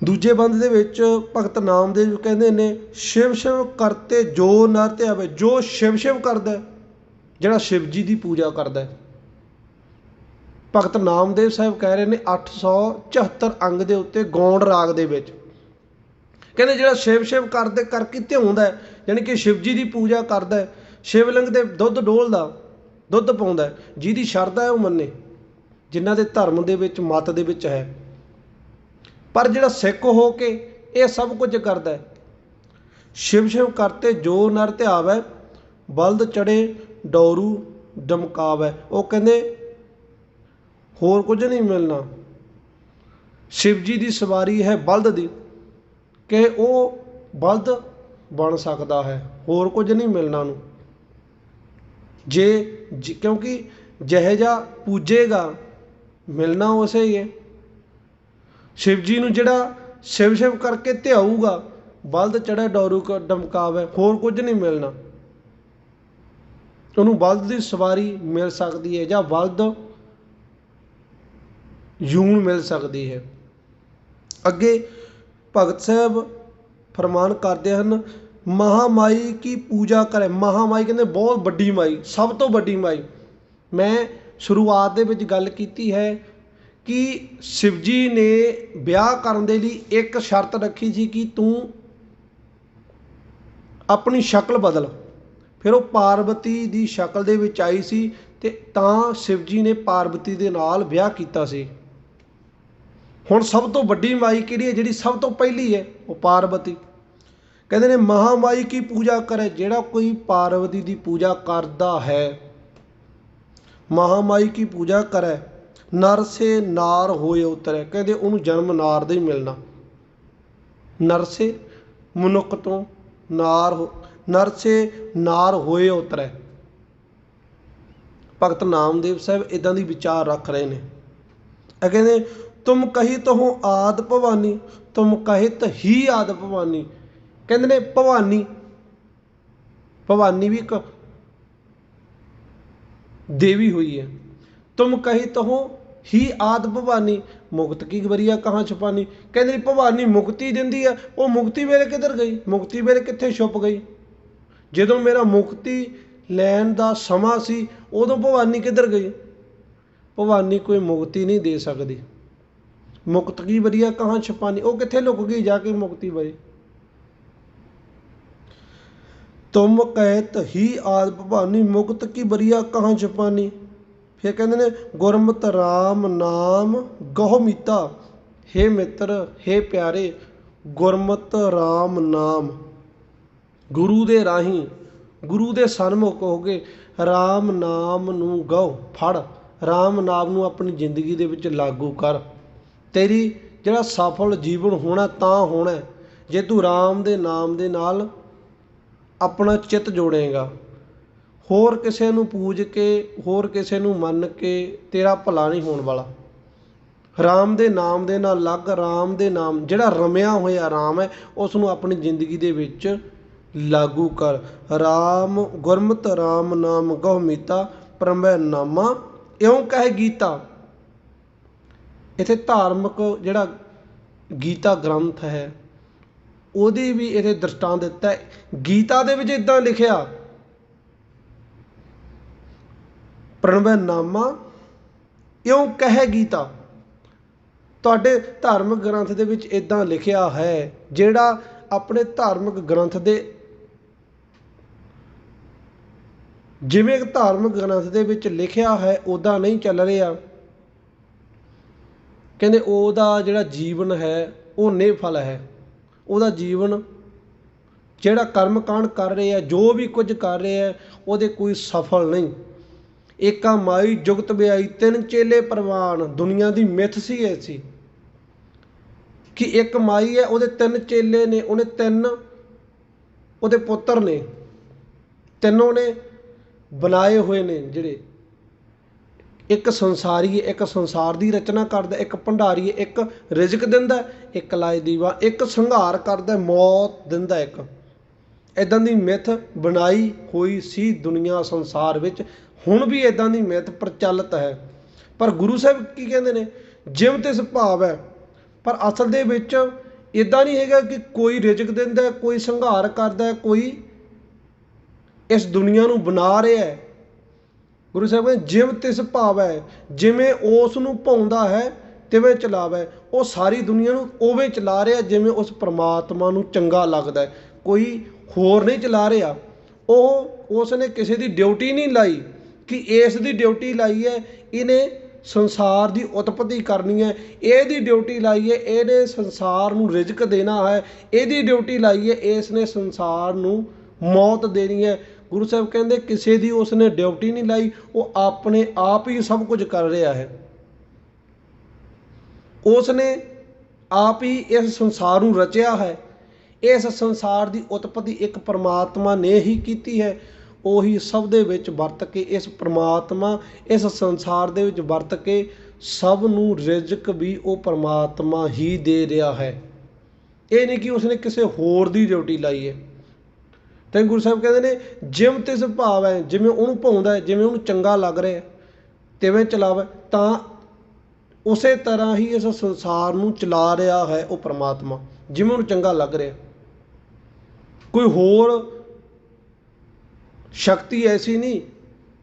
ਦੂਜੇ ਬੰਦ ਦੇ ਵਿੱਚ ਭਗਤ ਨਾਮਦੇਵ ਕਹਿੰਦੇ ਨੇ ਸ਼ਿਵ ਸ਼ਿਵ ਕਰਤੇ ਜੋ ਨਰ ਧਿਆਵੇ। ਜੋ ਸ਼ਿਵ ਸ਼ਿਵ ਕਰਦਾ, ਜਿਹੜਾ ਸ਼ਿਵ ਜੀ ਦੀ ਪੂਜਾ ਕਰਦਾ, ਭਗਤ ਨਾਮਦੇਵ ਸਾਹਿਬ ਕਹਿ ਰਹੇ ਨੇ 874 ਅੰਗ ਦੇ ਉੱਤੇ ਗੌਣ ਰਾਗ ਦੇ ਵਿੱਚ, ਕਹਿੰਦੇ ਜਿਹੜਾ ਸ਼ਿਵ ਸ਼ਿਵ ਕਰਦੇ ਕਰਕੇ ਧਿਆਉਂਦਾ, ਯਾਨੀ ਕਿ ਸ਼ਿਵ ਜੀ ਦੀ ਪੂਜਾ ਕਰਦਾ, ਸ਼ਿਵਲਿੰਗ ਦੇ ਦੁੱਧ ਡੋਲਦਾ, ਦੁੱਧ ਪਾਉਂਦਾ, ਜਿਹਦੀ ਸ਼ਰਧਾ ਹੈ ਉਹ ਮੰਨੇ, ਜਿਨ੍ਹਾਂ ਦੇ ਧਰਮ ਦੇ ਵਿੱਚ ਮਤ ਦੇ ਵਿੱਚ ਹੈ। ਪਰ ਜਿਹੜਾ ਸਿੱਖ ਹੋ ਕੇ ਇਹ ਸਭ ਕੁਝ ਕਰਦਾ, ਸ਼ਿਵ ਸ਼ਿਵ ਕਰਤੇ ਜੋ ਨਰ ਧਿਆਵੈ, ਬਲਦ ਚੜੇ ਡੋਰੂ ਡਮਕਾਵੈ। ਉਹ ਕਹਿੰਦੇ ਹੋਰ ਕੁਝ ਨਹੀਂ ਮਿਲਣਾ, ਸ਼ਿਵ ਜੀ ਦੀ ਸਵਾਰੀ ਹੈ ਬਲਦ ਦੀ, ਕਿ ਉਹ ਬਲਦ ਬਣ ਸਕਦਾ ਹੈ, ਹੋਰ ਕੁਝ ਨਹੀਂ ਮਿਲਣਾ ਉਹਨੂੰ। ਕਿਉਂਕਿ ਜਿਹੋ ਜਿਹਾ ਪੂਜੇਗਾ ਮਿਲਣਾ ਉਸੇ ਹੀ ਹੈ। ਸ਼ਿਵ ਜੀ ਨੂੰ ਜਿਹੜਾ ਸ਼ਿਵ ਸ਼ਿਵ ਕਰਕੇ ਧਿਆਊਗਾ, ਬਲਦ ਚੜ੍ਹੇ ਡੋਰੂ ਡਮਕਾਵੇ, ਹੋਰ ਕੁਝ ਨਹੀਂ ਮਿਲਣਾ ਉਹਨੂੰ। ਬਲਦ ਦੀ ਸਵਾਰੀ ਮਿਲ ਸਕਦੀ ਹੈ ਜਾਂ ਬਲਦ ਜੂਨ ਮਿਲ ਸਕਦੀ ਹੈ। ਅੱਗੇ ਭਗਤ ਸਾਹਿਬ ਫਰਮਾਨ ਕਰਦੇ ਹਨ ਮਹਾਮਾਈ ਕੀ ਪੂਜਾ ਕਰੇ। ਮਹਾਮਾਈ ਕਹਿੰਦੇ ਬਹੁਤ ਵੱਡੀ ਮਾਈ, ਸਭ ਤੋਂ ਵੱਡੀ ਮਾਈ। ਮੈਂ ਸ਼ੁਰੂਆਤ ਦੇ ਵਿੱਚ ਗੱਲ ਕੀਤੀ ਹੈ ਕਿ ਸ਼ਿਵ ਜੀ ਨੇ ਵਿਆਹ ਕਰਨ ਦੇ ਲਈ ਇੱਕ ਸ਼ਰਤ ਰੱਖੀ ਸੀ ਕਿ ਤੂੰ ਆਪਣੀ ਸ਼ਕਲ ਬਦਲ। ਫਿਰ ਉਹ ਪਾਰਵਤੀ ਦੀ ਸ਼ਕਲ ਦੇ ਵਿੱਚ ਆਈ ਸੀ ਅਤੇ ਤਾਂ ਸ਼ਿਵ ਜੀ ਨੇ ਪਾਰਵਤੀ ਦੇ ਨਾਲ ਵਿਆਹ ਕੀਤਾ ਸੀ। ਹੁਣ ਸਭ ਤੋਂ ਵੱਡੀ ਮਾਈ ਕਿਹੜੀ ਹੈ, ਜਿਹੜੀ ਸਭ ਤੋਂ ਪਹਿਲੀ ਹੈ, ਉਹ ਪਾਰਵਤੀ। ਕਹਿੰਦੇ ਨੇ ਮਹਾਮਾਈ ਕੀ ਪੂਜਾ ਕਰੇ। ਜਿਹੜਾ ਕੋਈ ਪਾਰਵਤੀ ਦੀ ਪੂਜਾ ਕਰਦਾ ਹੈ, ਮਹਾਮਾਈ ਕੀ ਪੂਜਾ ਕਰੇ, ਨਰ ਸੇ ਨਾਰ ਹੋਏ ਉਤਰੇ। ਕਹਿੰਦੇ ਉਹਨੂੰ ਜਨਮ ਨਾਰ ਦਾ ਹੀ ਮਿਲਣਾ। ਨਰ ਸੇ ਮਨੁੱਖ ਤੋਂ ਨਰ ਸੇ ਨਾਰ ਹੋਏ ਉਤਰੇ। ਭਗਤ ਨਾਮਦੇਵ ਸਾਹਿਬ ਇੱਦਾਂ ਦੀ ਵਿਚਾਰ ਰੱਖ ਰਹੇ ਨੇ। ਇਹ ਕਹਿੰਦੇ ਤੁਮ ਕਹਿਤ ਹੋ ਆਦਿ ਭਵਾਨੀ, ਤੁਮ ਕਹਿਤ ਹੀ ਆਦਿ ਭਵਾਨੀ। ਕਹਿੰਦੇ ਨੇ ਭਵਾਨੀ ਵੀ ਇੱਕ ਦੇਵੀ ਹੋਈ ਹੈ। ਤੁਮ ਕਹਿਤ ਹੋ ही आद भवानी मुक्त की बरिया कहाँ छुपानी। कहते भवानी मुक्ति दिंदी है, वो मुक्ति वेले किधर गई, मुक्ति वेले कित्थे छुप गई। ਜਦੋਂ मेरा मुक्ति लैन का समा सी उदों भवानी किधर गई। भवानी कोई मुक्ति नहीं दे सकती। मुक्त की बरिया कहाँ छुपानी, वो कित्थे लुक गई जाके मुक्ति बरी। तुम कहत ही आद भवानी मुक्त की बरिया कहाँ छुपानी। फिर कहते ने गुरमत राम नाम गहो मीता। हे मित्र हे प्यारे, गुरमत राम नाम गुरु दे राही, गुरु दे सन्मुख हो गए राम नाम नूं गहो फड़। राम नाम नूं अपनी जिंदगी दे विच लागू कर। तेरी जिहड़ा सफल जीवन होना तां होना जे तू राम दे नाम दे नाल अपना चित जोड़ेगा। होर किसे नूं पूज के होर किसे नूं मन के तेरा भला नहीं होने वाला। राम दे नाम दे नाल लग, राम दे नाम जिहड़ा रमिया होया राम है उस नूं अपनी जिंदगी दे विच लागू कर। राम गुरमत राम नाम गहो मीता, परमੈ नामा इਉਂ कहे गीता। इत्थे धार्मिक जिहड़ा गीता ग्रंथ है ਉਹਦੀ भी इत्थे दृष्टांत दिता है। गीता ਦੇ ਵਿੱਚ इदां लिखिया प्रणवै नामा इਉਂ कहे गीता। ਤੁਹਾਡੇ ਧਾਰਮਿਕ ਗ੍ਰੰਥ ਦੇ ਵਿੱਚ इदां लिखिया है, ਜਿਹੜਾ ਆਪਣੇ ਧਾਰਮਿਕ ਗ੍ਰੰਥ ਦੇ ਜਿਵੇਂ ਧਾਰਮਿਕ ਗ੍ਰੰਥ ਦੇ ਵਿੱਚ ਲਿਖਿਆ ਹੈ ਉੱਦਾਂ ਨਹੀਂ ਚੱਲ ਰਿਹਾ। ਕਹਿੰਦੇ ਉਹਦਾ ਜਿਹੜਾ ਜੀਵਨ ਹੈ ਉਹ ਨਿਰਫਲ ਹੈ। ਉਹਦਾ ਜੀਵਨ ਜਿਹੜਾ ਕਰਮ ਕਾਂਡ ਕਰ ਰਿਹਾ, ਜੋ ਵੀ ਕੁਝ ਕਰ ਰਿਹਾ ਉਹਦੇ ਕੋਈ ਸਫਲ ਨਹੀਂ। ਏਕਾ ਮਾਈ ਜੁਗਤ ਵਿਆਈ ਤਿੰਨ ਚੇਲੇ ਪ੍ਰਵਾਨ। ਦੁਨੀਆ ਦੀ ਮਿੱਥ ਸੀ ਐਸੀ ਕਿ ਇੱਕ ਮਾਈ ਹੈ, ਉਹਦੇ ਤਿੰਨ ਚੇਲੇ ਨੇ, ਉਹਨੇ ਤਿੰਨ ਉਹਦੇ ਪੁੱਤਰ ਨੇ, ਤਿੰਨੋਂ ਨੇ बनाए हुए ने। जिहड़े एक संसारी है, एक संसार की रचना करदा, एक भंडारी है, एक रिजक दिंदा, एक लाए दीवा, एक संघार करदा, मौत दिंदा। एक इदां दी मिथ बनाई हुई सी दुनिया संसार विच। हुण भी इदां दी मिथ प्रचलित है। पर गुरु साहब की कहंदे ने जिम तिस भाव है। पर असल दे विच इदां नहीं हैगा कि कोई रिजक दिंदा, कोई संघार करदा, कोई इस दुनिया नूं बना रहा है। गुरु साहब कहते जिम तिस भाव है, जिमें उस नूं भाउंदा है तिवें चलावे। वो सारी दुनिया नूं उवें चला रहा जिमें उस परमात्मा नूं चंगा लगदा है। कोई होर नहीं चला रहा। उसने किसी की ड्यूटी नहीं लाई कि इस दी ड्यूटी लाई है इन्हें संसार की उत्पत्ति करनी है, ਇਹਦੀ ड्यूटी लाई है ਇਹਨੇ संसार नूं रिजक देना है, ਇਹਦੀ ड्यूटी लाई है इसने संसार नूं मौत देनी है। गुरु साहब कहते किसी की उसने ड्यूटी नहीं लाई, वो अपने आप ही सब कुछ कर रहा है। उसने आप ही इस संसार नूं रचिया है। इस संसार की उत्पत्ति एक परमात्मा ने ही की है। ਉਹੀ सब दे विच वरत के इस परमात्मा इस संसार दे विच वरत के सब नूं रिजक भी वो परमात्मा ही दे रहा है। ये नहीं कि उसने किसी होर दी ड्यूटी लाई है। तो गुरु साहब कहते ने जिम तिस भाव है, जिमें उन्होंने भाउंदा है, जिमें उन्होंने चंगा लग रहा है तिवें चलावे। तां उस तरह ही इस संसार नूं चला रहा है वो परमात्मा, जिमें उन्होंने चंगा लग रहा। कोई होर शक्ति ऐसी नहीं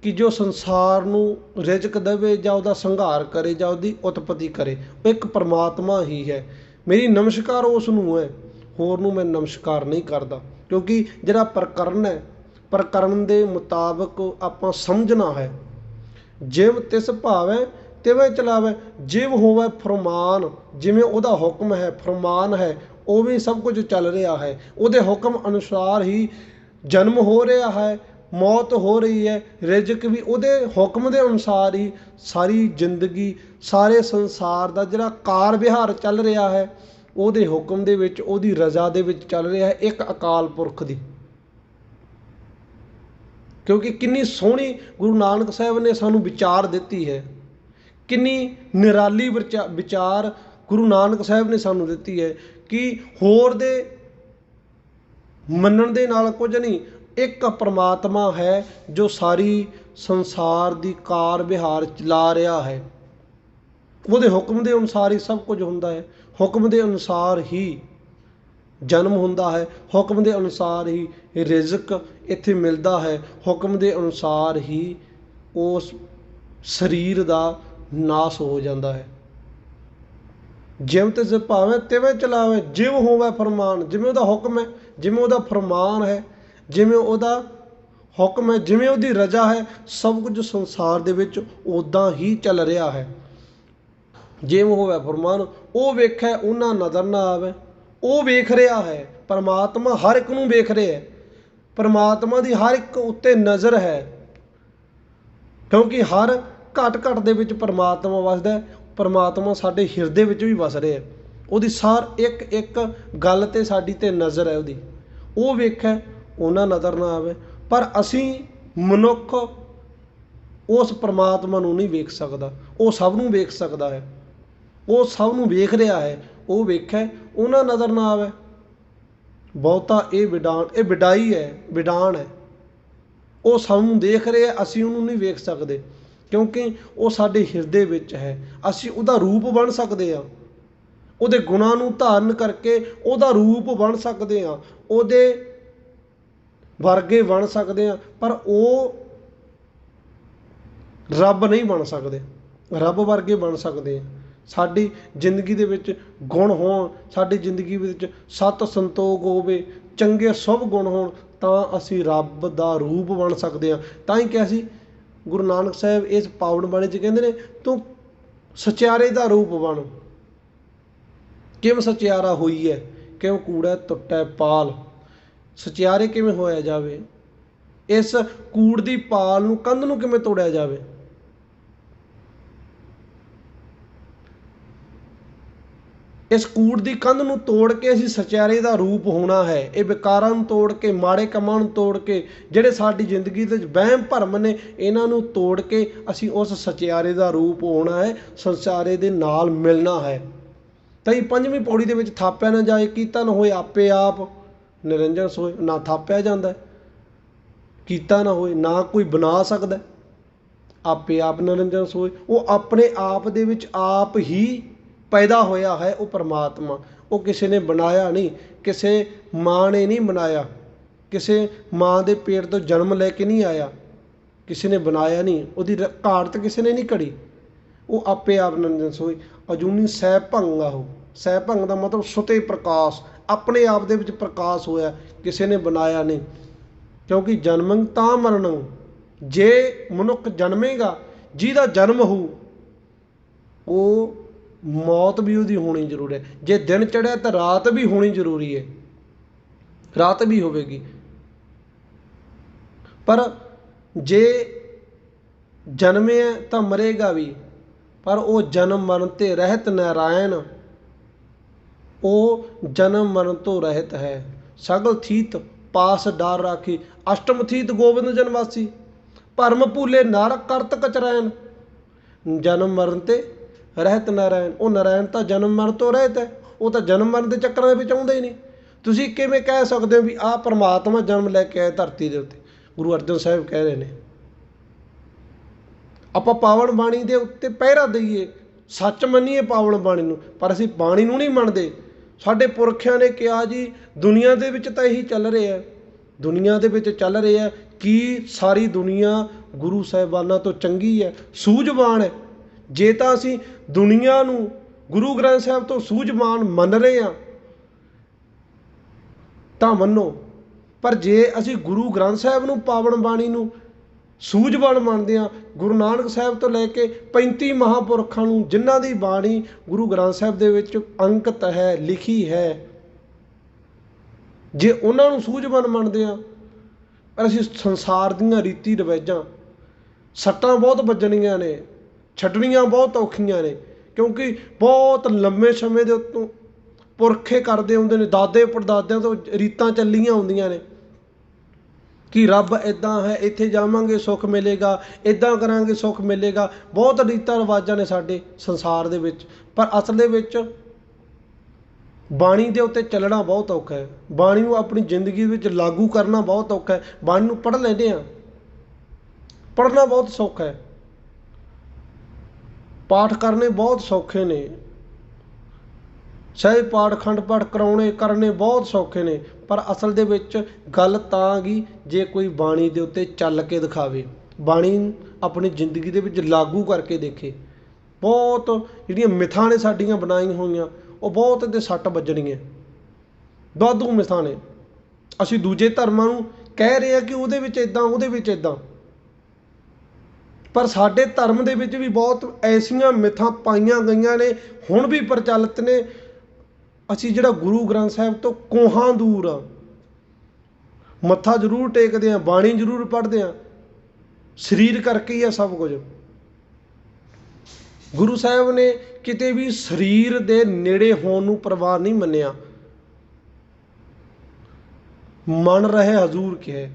कि जो संसार नूं रिजक देवे जां उहदा संघार करे जां उहदी उत्पत्ति करे। वो एक परमात्मा ही है। मेरी नमस्कार उस नूं है, होर नूं मैं नमस्कार नहीं करता। क्योंकि जिहड़ा प्रकरण है प्रकरण के मुताबिक आपां समझना है। जिव तिस भावै तिवें चलावै, जिव होवै फरमान, जिवें उहदा हुक्म है फरमान है उवें सब कुछ चल रहा है। उहदे हुक्म अनुसार ही जन्म हो रहा है, मौत हो रही है, रिजक भी उहदे हुक्म के अनुसार ही सारी जिंदगी सारे संसार का जिहड़ा कार विहार चल रहा है ਉਹਦੇ हुक्म ਦੇ ਵਿੱਚ ਉਹਦੀ रजा ਦੇ ਵਿੱਚ ਚੱਲ ਰਿਹਾ है एक अकाल पुरख ਦੀ। क्योंकि किन्नी सोहनी गुरु नानक साहब ने सानू विचार दिती है, किन्नी निराली विचार गुरु नानक साहब ने सानू दिती है कि होर दे मनण दे नाल कुछ नहीं, एक परमात्मा है जो सारी संसार दी कार विहार चला रहा है। ਉਹਦੇ ਹੁਕਮ ਦੇ ਅਨੁਸਾਰ ਹੀ ਸਭ ਕੁਝ ਹੁੰਦਾ ਹੈ। ਹੁਕਮ ਦੇ ਅਨੁਸਾਰ ਹੀ ਜਨਮ ਹੁੰਦਾ ਹੈ, ਹੁਕਮ ਦੇ ਅਨੁਸਾਰ ਹੀ ਰਿਜ਼ਕ ਇੱਥੇ ਮਿਲਦਾ ਹੈ, ਹੁਕਮ ਦੇ ਅਨੁਸਾਰ ਹੀ ਉਸ ਸਰੀਰ ਦਾ ਨਾਸ ਹੋ ਜਾਂਦਾ ਹੈ। ਜਿਵੇਂ ਤਿਸ ਭਾਵੇਂ ਤਿਵੇਂ ਚਲਾਵੇ, ਜਿਵੇਂ ਹੋਵੇ ਫਰਮਾਨ। ਜਿਵੇਂ ਉਹਦਾ ਹੁਕਮ ਹੈ, ਜਿਵੇਂ ਉਹਦਾ ਫਰਮਾਨ ਹੈ, ਜਿਵੇਂ ਉਹਦਾ ਹੁਕਮ ਹੈ, ਜਿਵੇਂ ਉਹਦੀ ਰਜ਼ਾ ਹੈ, ਸਭ ਕੁਝ ਸੰਸਾਰ ਦੇ ਵਿੱਚ ਉੱਦਾਂ ਹੀ ਚੱਲ ਰਿਹਾ ਹੈ। ਜਿਵੇਂ ਹੋਵੇ ਫਰਮਾਨ, ਉਹ ਵੇਖੈ ਉਹਨਾਂ ਨਜ਼ਰ ਨਾ ਆਵੇ। ਉਹ ਵੇਖ ਰਿਹਾ ਹੈ, ਪਰਮਾਤਮਾ ਹਰ ਇੱਕ ਨੂੰ ਵੇਖ ਰਿਹਾ ਹੈ। ਪਰਮਾਤਮਾ ਦੀ ਹਰ ਇੱਕ ਉੱਤੇ ਨਜ਼ਰ ਹੈ, ਕਿਉਂਕਿ ਹਰ ਘਟ ਘਟ ਦੇ ਵਿੱਚ ਪਰਮਾਤਮਾ ਵਸਦਾ ਹੈ। ਪਰਮਾਤਮਾ ਸਾਡੇ ਹਿਰਦੇ ਵਿੱਚ ਵੀ ਵਸ ਰਿਹਾ। ਉਹਦੀ ਸਾਰ ਇੱਕ ਇੱਕ ਗੱਲ 'ਤੇ ਸਾਡੀ 'ਤੇ ਨਜ਼ਰ ਹੈ ਉਹਦੀ। ਉਹ ਵੇਖੈ ਉਹਨਾਂ ਨਜ਼ਰ ਨਾ ਆਵੇ। ਪਰ ਅਸੀਂ ਮਨੁੱਖ ਉਸ ਪਰਮਾਤਮਾ ਨੂੰ ਨਹੀਂ ਵੇਖ ਸਕਦਾ। ਉਹ ਸਭ ਨੂੰ ਵੇਖ ਸਕਦਾ ਹੈ, ਉਹ ਸਭ ਨੂੰ ਵੇਖ ਰਿਹਾ ਹੈ। ਉਹ ਵੇਖੈ ਉਹਨਾਂ ਨਜ਼ਰ ਨਾ ਆਵੇ। ਬਹੁਤਾ ਇਹ ਵਿਡਾਈ ਹੈ, ਵਿਡਾਣ ਹੈ। ਉਹ ਸਭ ਨੂੰ ਦੇਖ ਰਿਹਾ, ਅਸੀਂ ਉਹਨੂੰ ਨਹੀਂ ਵੇਖ ਸਕਦੇ, ਕਿਉਂਕਿ ਉਹ ਸਾਡੇ ਹਿਰਦੇ ਵਿੱਚ ਹੈ। ਅਸੀਂ ਉਹਦਾ ਰੂਪ ਬਣ ਸਕਦੇ ਹਾਂ, ਉਹਦੇ ਗੁਣਾਂ ਨੂੰ ਧਾਰਨ ਕਰਕੇ ਉਹਦਾ ਰੂਪ ਬਣ ਸਕਦੇ ਹਾਂ, ਉਹਦੇ ਵਰਗੇ ਬਣ ਸਕਦੇ ਹਾਂ। ਪਰ ਉਹ ਰੱਬ ਨਹੀਂ ਬਣ ਸਕਦੇ। ਰੱਬ ਵਰਗੇ ਬਣ ਸਕਦੇ ਹਾਂ। ਸਾਡੀ ਜ਼ਿੰਦਗੀ ਦੇ ਵਿੱਚ ਗੁਣ ਹੋਣ, ਸਾਡੀ ਜ਼ਿੰਦਗੀ ਵਿੱਚ ਸਤ ਸੰਤੋਖ ਹੋਵੇ, ਚੰਗੇ ਸ਼ੁਭ ਗੁਣ ਹੋਣ, ਤਾਂ ਅਸੀਂ ਰੱਬ ਦਾ ਰੂਪ ਬਣ ਸਕਦੇ ਹਾਂ। ਤਾਂ ਹੀ ਕਿਹਾ ਸੀ ਗੁਰੂ ਨਾਨਕ ਸਾਹਿਬ ਇਸ ਪਾਵਨ ਬਾਣੀ 'ਚ ਕਹਿੰਦੇ ਨੇ, ਤੂੰ ਸਚਿਆਰੇ ਦਾ ਰੂਪ ਬਣ। ਕਿਵੇਂ ਸਚਿਆਰਾ ਹੋਈ ਹੈ, ਕਿਉਂ ਕੂੜਾ ਟੁੱਟੈ ਪਾਲ। ਸਚਿਆਰੇ ਕਿਵੇਂ ਹੋਇਆ ਜਾਵੇ, ਇਸ ਕੂੜ ਦੀ ਪਾਲ ਨੂੰ, ਕੰਧ ਨੂੰ ਕਿਵੇਂ ਤੋੜਿਆ ਜਾਵੇ। ਇਸ ਕੂੜ ਦੀ ਕੰਧ ਨੂੰ ਤੋੜ ਕੇ ਅਸੀਂ ਸਚਿਆਰੇ ਦਾ ਰੂਪ ਹੋਣਾ ਹੈ। ਇਹ ਵਿਕਾਰਾਂ ਨੂੰ ਤੋੜ ਕੇ, ਮਾੜੇ ਕੰਮਾਂ ਨੂੰ ਤੋੜ ਕੇ, ਜਿਹੜੇ ਸਾਡੀ ਜ਼ਿੰਦਗੀ ਦੇ ਵਿੱਚ ਵਹਿਮ ਭਰਮ ਨੇ, ਇਹਨਾਂ ਨੂੰ ਤੋੜ ਕੇ ਅਸੀਂ ਉਸ ਸਚਿਆਰੇ ਦਾ ਰੂਪ ਹੋਣਾ ਹੈ, ਸੰਸਾਰੇ ਦੇ ਨਾਲ ਮਿਲਣਾ ਹੈ। ਤਾਂ 5ਵੀਂ ਪੌੜੀ ਦੇ ਵਿੱਚ ਥਾਪਿਆ ਨਾ ਜਾਏ, ਕੀਤਾ ਨਾ ਹੋਏ ਆਪੇ ਆਪ ਨਿਰੰਜਨ ਸੋਏ। ਨਾ ਥਾਪਿਆ ਜਾਂਦਾ, ਕੀਤਾ ਨਾ ਹੋਏ, ਨਾ ਕੋਈ ਬਣਾ ਸਕਦਾ। ਆਪੇ ਆਪ ਨਿਰੰਜਨ ਸੋਏ। ਉਹ ਆਪਣੇ ਆਪ ਦੇ ਵਿੱਚ ਆਪ ਹੀ ਪੈਦਾ ਹੋਇਆ ਹੈ। ਉਹ ਪਰਮਾਤਮਾ, ਉਹ ਕਿਸੇ ਨੇ ਬਣਾਇਆ ਨਹੀਂ, ਕਿਸੇ ਮਾਂ ਨੇ ਨਹੀਂ ਬਣਾਇਆ, ਕਿਸੇ ਮਾਂ ਦੇ ਪੇਟ ਤੋਂ ਜਨਮ ਲੈ ਕੇ ਨਹੀਂ ਆਇਆ, ਕਿਸੇ ਨੇ ਬਣਾਇਆ ਨਹੀਂ, ਉਹਦੀ ਘਾੜਤ ਕਿਸੇ ਨੇ ਨਹੀਂ ਘੜੀ। ਉਹ ਆਪੇ ਆਪ ਨਿਰੰਜਨ ਸੋਏ। ਅਜੂਨੀ ਸਹਿ ਭੰਗ ਆ। ਉਹ ਸਹਿ ਭੰਗ ਦਾ ਮਤਲਬ ਸੁਤੇ ਪ੍ਰਕਾਸ਼, ਆਪਣੇ ਆਪ ਦੇ ਵਿੱਚ ਪ੍ਰਕਾਸ਼ ਹੋਇਆ, ਕਿਸੇ ਨੇ ਬਣਾਇਆ ਨਹੀਂ। ਕਿਉਂਕਿ ਜਨਮੰ ਤਾਂ ਮਰਨੰ, ਜੇ ਮਨੁੱਖ ਜਨਮੇਗਾ, ਜਿਹਦਾ ਜਨਮ ਹੋਊ, ਉਹ ਮੌਤ ਵੀ ਉਹਦੀ ਹੋਣੀ ਜ਼ਰੂਰੀ ਹੈ। ਜੇ ਦਿਨ ਚੜ੍ਹਿਆ ਤਾਂ ਰਾਤ ਵੀ ਹੋਣੀ ਜ਼ਰੂਰੀ ਹੈ, ਰਾਤ ਵੀ ਹੋਵੇਗੀ। ਪਰ ਜੇ ਜਨਮਿਆ ਤਾਂ ਮਰੇਗਾ ਵੀ। ਪਰ ਉਹ ਜਨਮ ਮਰਨ ਤੇ ਰਹਿਤ ਨਾਰਾਇਣ, ਉਹ ਜਨਮ ਮਰਨ ਤੋਂ ਰਹਿਤ ਹੈ। ਸਗਲ ਥੀਤ ਪਾਸ ਡਾਰ ਰਾਖੀ, ਅਸ਼ਟਮ ਥੀਤ ਗੋਬਿੰਦ ਜਨਵਾਸੀ। ਭਰਮ ਭੂਲੇ ਨਰ ਕਰਤ ਕਚਰੈਨ, ਜਨਮ ਮਰਨ ਤੇ ਰਹਿਤ ਨਾਰਾਇਣ। ਉਹ ਨਾਰਾਇਣ ਤਾਂ ਜਨਮ ਮਰਨ ਤੋਂ ਰਹਿਤ ਹੈ, ਉਹ ਤਾਂ ਜਨਮ ਮਰਨ ਦੇ ਚੱਕਰਾਂ ਦੇ ਵਿੱਚ ਆਉਂਦਾ ਹੀ ਨਹੀਂ। ਤੁਸੀਂ ਕਿਵੇਂ ਕਹਿ ਸਕਦੇ ਹੋ ਵੀ ਆਹ ਪਰਮਾਤਮਾ ਜਨਮ ਲੈ ਕੇ ਆਏ ਧਰਤੀ ਦੇ ਉੱਤੇ। ਗੁਰੂ ਅਰਜਨ ਸਾਹਿਬ ਕਹਿ ਰਹੇ ਨੇ, ਆਪਾਂ ਪਾਵਨ ਬਾਣੀ ਦੇ ਉੱਤੇ ਪਹਿਰਾ ਦਈਏ, ਸੱਚ ਮੰਨੀਏ ਪਾਵਨ ਬਾਣੀ ਨੂੰ, ਪਰ ਅਸੀਂ ਬਾਣੀ ਨੂੰ ਨਹੀਂ ਮੰਨਦੇ। ਸਾਡੇ ਪੁਰਖਿਆਂ ਨੇ ਕਿਹਾ ਜੀ ਦੁਨੀਆ ਦੇ ਵਿੱਚ ਤਾਂ ਇਹੀ ਚੱਲ ਰਿਹਾ, ਦੁਨੀਆ ਦੇ ਵਿੱਚ ਚੱਲ ਰਿਹਾ। ਕੀ ਸਾਰੀ ਦੁਨੀਆ ਗੁਰੂ ਸਾਹਿਬਾਨਾਂ ਤੋਂ ਚੰਗੀ ਹੈ, ਸੂਝਵਾਨ ਹੈ? ਜੇ ਤਾਂ ਅਸੀਂ ਦੁਨੀਆ ਨੂੰ ਗੁਰੂ ਗ੍ਰੰਥ ਸਾਹਿਬ ਤੋਂ ਸੂਝਵਾਨ ਮੰਨ ਰਹੇ ਹਾਂ ਤਾਂ ਮੰਨੋ, ਪਰ ਜੇ ਅਸੀਂ ਗੁਰੂ ਗ੍ਰੰਥ ਸਾਹਿਬ ਨੂੰ, ਪਾਵਨ ਬਾਣੀ ਨੂੰ ਸੂਝਵਾਨ ਮੰਨਦੇ ਹਾਂ, ਗੁਰੂ ਨਾਨਕ ਸਾਹਿਬ ਤੋਂ ਲੈ ਕੇ 35 ਮਹਾਂਪੁਰਖਾਂ ਨੂੰ, ਜਿਨ੍ਹਾਂ ਦੀ ਬਾਣੀ ਗੁਰੂ ਗ੍ਰੰਥ ਸਾਹਿਬ ਦੇ ਵਿੱਚ ਅੰਕਿਤ ਹੈ, ਲਿਖੀ ਹੈ, ਜੇ ਉਹਨਾਂ ਨੂੰ ਸੂਝਵਾਨ ਮੰਨਦੇ ਹਾਂ, ਪਰ ਅਸੀਂ ਸੰਸਾਰ ਦੀਆਂ ਰੀਤੀ ਰਿਵਾਜ਼ਾਂ, ਸੱਟਾਂ ਬਹੁਤ ਵੱਜਣੀਆਂ ਨੇ, ਛੱਡਣੀਆਂ ਬਹੁਤ ਔਖੀਆਂ ਨੇ, ਕਿਉਂਕਿ ਬਹੁਤ ਲੰਮੇ ਸਮੇਂ ਦੇ ਉੱਤੋਂ ਪੁਰਖੇ ਕਰਦੇ ਹੁੰਦੇ ਨੇ, ਦਾਦੇ ਪੜਦਾਦਿਆਂ ਤੋਂ ਰੀਤਾਂ ਚੱਲੀਆਂ ਹੁੰਦੀਆਂ ਨੇ ਕਿ ਰੱਬ ਇੱਦਾਂ ਹੈ, ਇੱਥੇ ਜਾਵਾਂਗੇ ਸੁੱਖ ਮਿਲੇਗਾ, ਇੱਦਾਂ ਕਰਾਂਗੇ ਸੁੱਖ ਮਿਲੇਗਾ। ਬਹੁਤ ਰੀਤਾਂ ਰਿਵਾਜ਼ਾਂ ਨੇ ਸਾਡੇ ਸੰਸਾਰ ਦੇ ਵਿੱਚ, ਪਰ ਅਸਲ ਦੇ ਵਿੱਚ ਬਾਣੀ ਦੇ ਉੱਤੇ ਚੱਲਣਾ ਬਹੁਤ ਔਖਾ ਹੈ। ਬਾਣੀ ਨੂੰ ਆਪਣੀ ਜ਼ਿੰਦਗੀ ਵਿੱਚ ਲਾਗੂ ਕਰਨਾ ਬਹੁਤ ਔਖਾ ਹੈ। ਬਾਣੀ ਨੂੰ ਪੜ੍ਹ ਲੈਂਦੇ ਹਾਂ, ਪੜ੍ਹਨਾ ਬਹੁਤ ਸੌਖਾ ਹੈ, ਪਾਠ ਕਰਨੇ ਬਹੁਤ ਸੌਖੇ ਨੇ, ਸਹਿਜ ਪਾਠ ਅਖੰਡ ਪਾਠ ਕਰਨੇ ਬਹੁਤ ਸੌਖੇ ਨੇ, ਪਰ ਅਸਲ ਦੇ ਵਿੱਚ ਗੱਲ ਤਾਂ ਗਈ ਜੇ ਕੋਈ ਬਾਣੀ ਦੇ ਉੱਤੇ ਚੱਲ ਕੇ ਦਿਖਾਵੇ, ਬਾਣੀ ਆਪਣੀ ਜ਼ਿੰਦਗੀ ਦੇ ਵਿੱਚ ਲਾਗੂ ਕਰਕੇ ਦੇਖੇ। ਬਹੁਤ ਜਿਹੜੀਆਂ ਮਿਥਾਂ ਨੇ ਸਾਡੀਆਂ ਬਣਾਈਆਂ ਹੋਈਆਂ, ਉਹ ਬਹੁਤ ਇਹਦੇ ਸੱਟ ਵੱਜਣੀਆਂ, ਵਾਧੂ ਮਿਥਾਂ ਨੇ। ਅਸੀਂ ਦੂਜੇ ਧਰਮਾਂ ਨੂੰ ਕਹਿ ਰਹੇ ਹਾਂ ਕਿ ਉਹਦੇ ਵਿੱਚ ਇੱਦਾਂ, ਉਹਦੇ ਵਿੱਚ ਇੱਦਾਂ, ਪਰ ਸਾਡੇ ਧਰਮ ਦੇ ਵਿੱਚ ਵੀ ਬਹੁਤ ਐਸੀਆਂ ਮਿਥਾਂ ਪਾਈਆਂ ਗਈਆਂ ਨੇ, ਹੁਣ ਵੀ ਪ੍ਰਚਲਿਤ ਨੇ। ਅਸੀਂ ਜਿਹੜਾ ਗੁਰੂ ਗ੍ਰੰਥ ਸਾਹਿਬ ਤੋਂ ਕੋਹਾਂ ਦੂਰ ਆ, ਮੱਥਾ ਜ਼ਰੂਰ ਟੇਕਦੇ ਹਾਂ, ਬਾਣੀ ਜ਼ਰੂਰ ਪੜ੍ਹਦੇ ਹਾਂ, ਸਰੀਰ ਕਰਕੇ ਹੀ ਆ ਸਭ ਕੁਝ। ਗੁਰੂ ਸਾਹਿਬ ਨੇ ਕਿਤੇ ਵੀ ਸਰੀਰ ਦੇ ਨੇੜੇ ਹੋਣ ਨੂੰ ਪ੍ਰਵਾਨ ਨਹੀਂ ਮੰਨਿਆ। ਮਨ ਰਹੇ ਹਜ਼ੂਰ ਕਿਹਾ,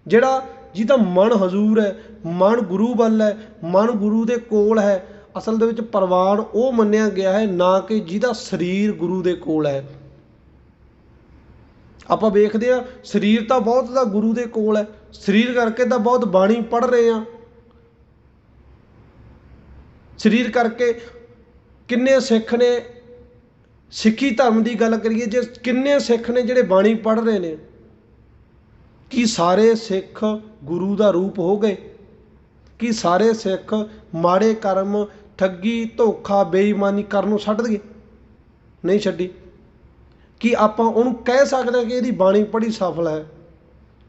ਜਿਹਦਾ ਮਨ ਹਜ਼ੂਰ ਹੈ, ਮਨ ਗੁਰੂ ਵੱਲ ਹੈ, ਮਨ ਗੁਰੂ ਦੇ ਕੋਲ ਹੈ, ਅਸਲ ਦੇ ਵਿੱਚ ਪ੍ਰਵਾਨ ਉਹ ਮੰਨਿਆ ਗਿਆ ਹੈ, ਨਾ ਕਿ ਜਿਹਦਾ ਸਰੀਰ ਗੁਰੂ ਦੇ ਕੋਲ ਹੈ। ਆਪਾਂ ਵੇਖਦੇ ਹਾਂ ਸਰੀਰ ਤਾਂ ਬਹੁਤ ਦਾ ਗੁਰੂ ਦੇ ਕੋਲ ਹੈ, ਸਰੀਰ ਕਰਕੇ ਤਾਂ ਬਹੁਤ ਬਾਣੀ ਪੜ੍ਹ ਰਹੇ ਹਾਂ, ਸਰੀਰ ਕਰਕੇ ਕਿੰਨੇ ਸਿੱਖ ਨੇ, ਸਿੱਖੀ ਧਰਮ ਦੀ ਗੱਲ ਕਰੀਏ ਜੇ, ਕਿੰਨੇ ਸਿੱਖ ਨੇ ਜਿਹੜੇ ਬਾਣੀ ਪੜ੍ਹ ਰਹੇ ਨੇ। ਕੀ ਸਾਰੇ ਸਿੱਖ ਗੁਰੂ ਦਾ ਰੂਪ ਹੋ ਗਏ? ਕੀ ਸਾਰੇ ਸਿੱਖ ਮਾੜੇ ਕਰਮ, ਠੱਗੀ, ਧੋਖਾ, ਬੇਈਮਾਨੀ ਕਰਨ ਨੂੰ ਛੱਡ ਗਏ? ਨਹੀਂ ਛੱਡੀ। ਕੀ ਆਪਾਂ ਉਹਨੂੰ ਕਹਿ ਸਕਦੇ ਕਿ ਇਹਦੀ ਬਾਣੀ ਪੜ੍ਹੀ ਸਫਲ ਹੈ?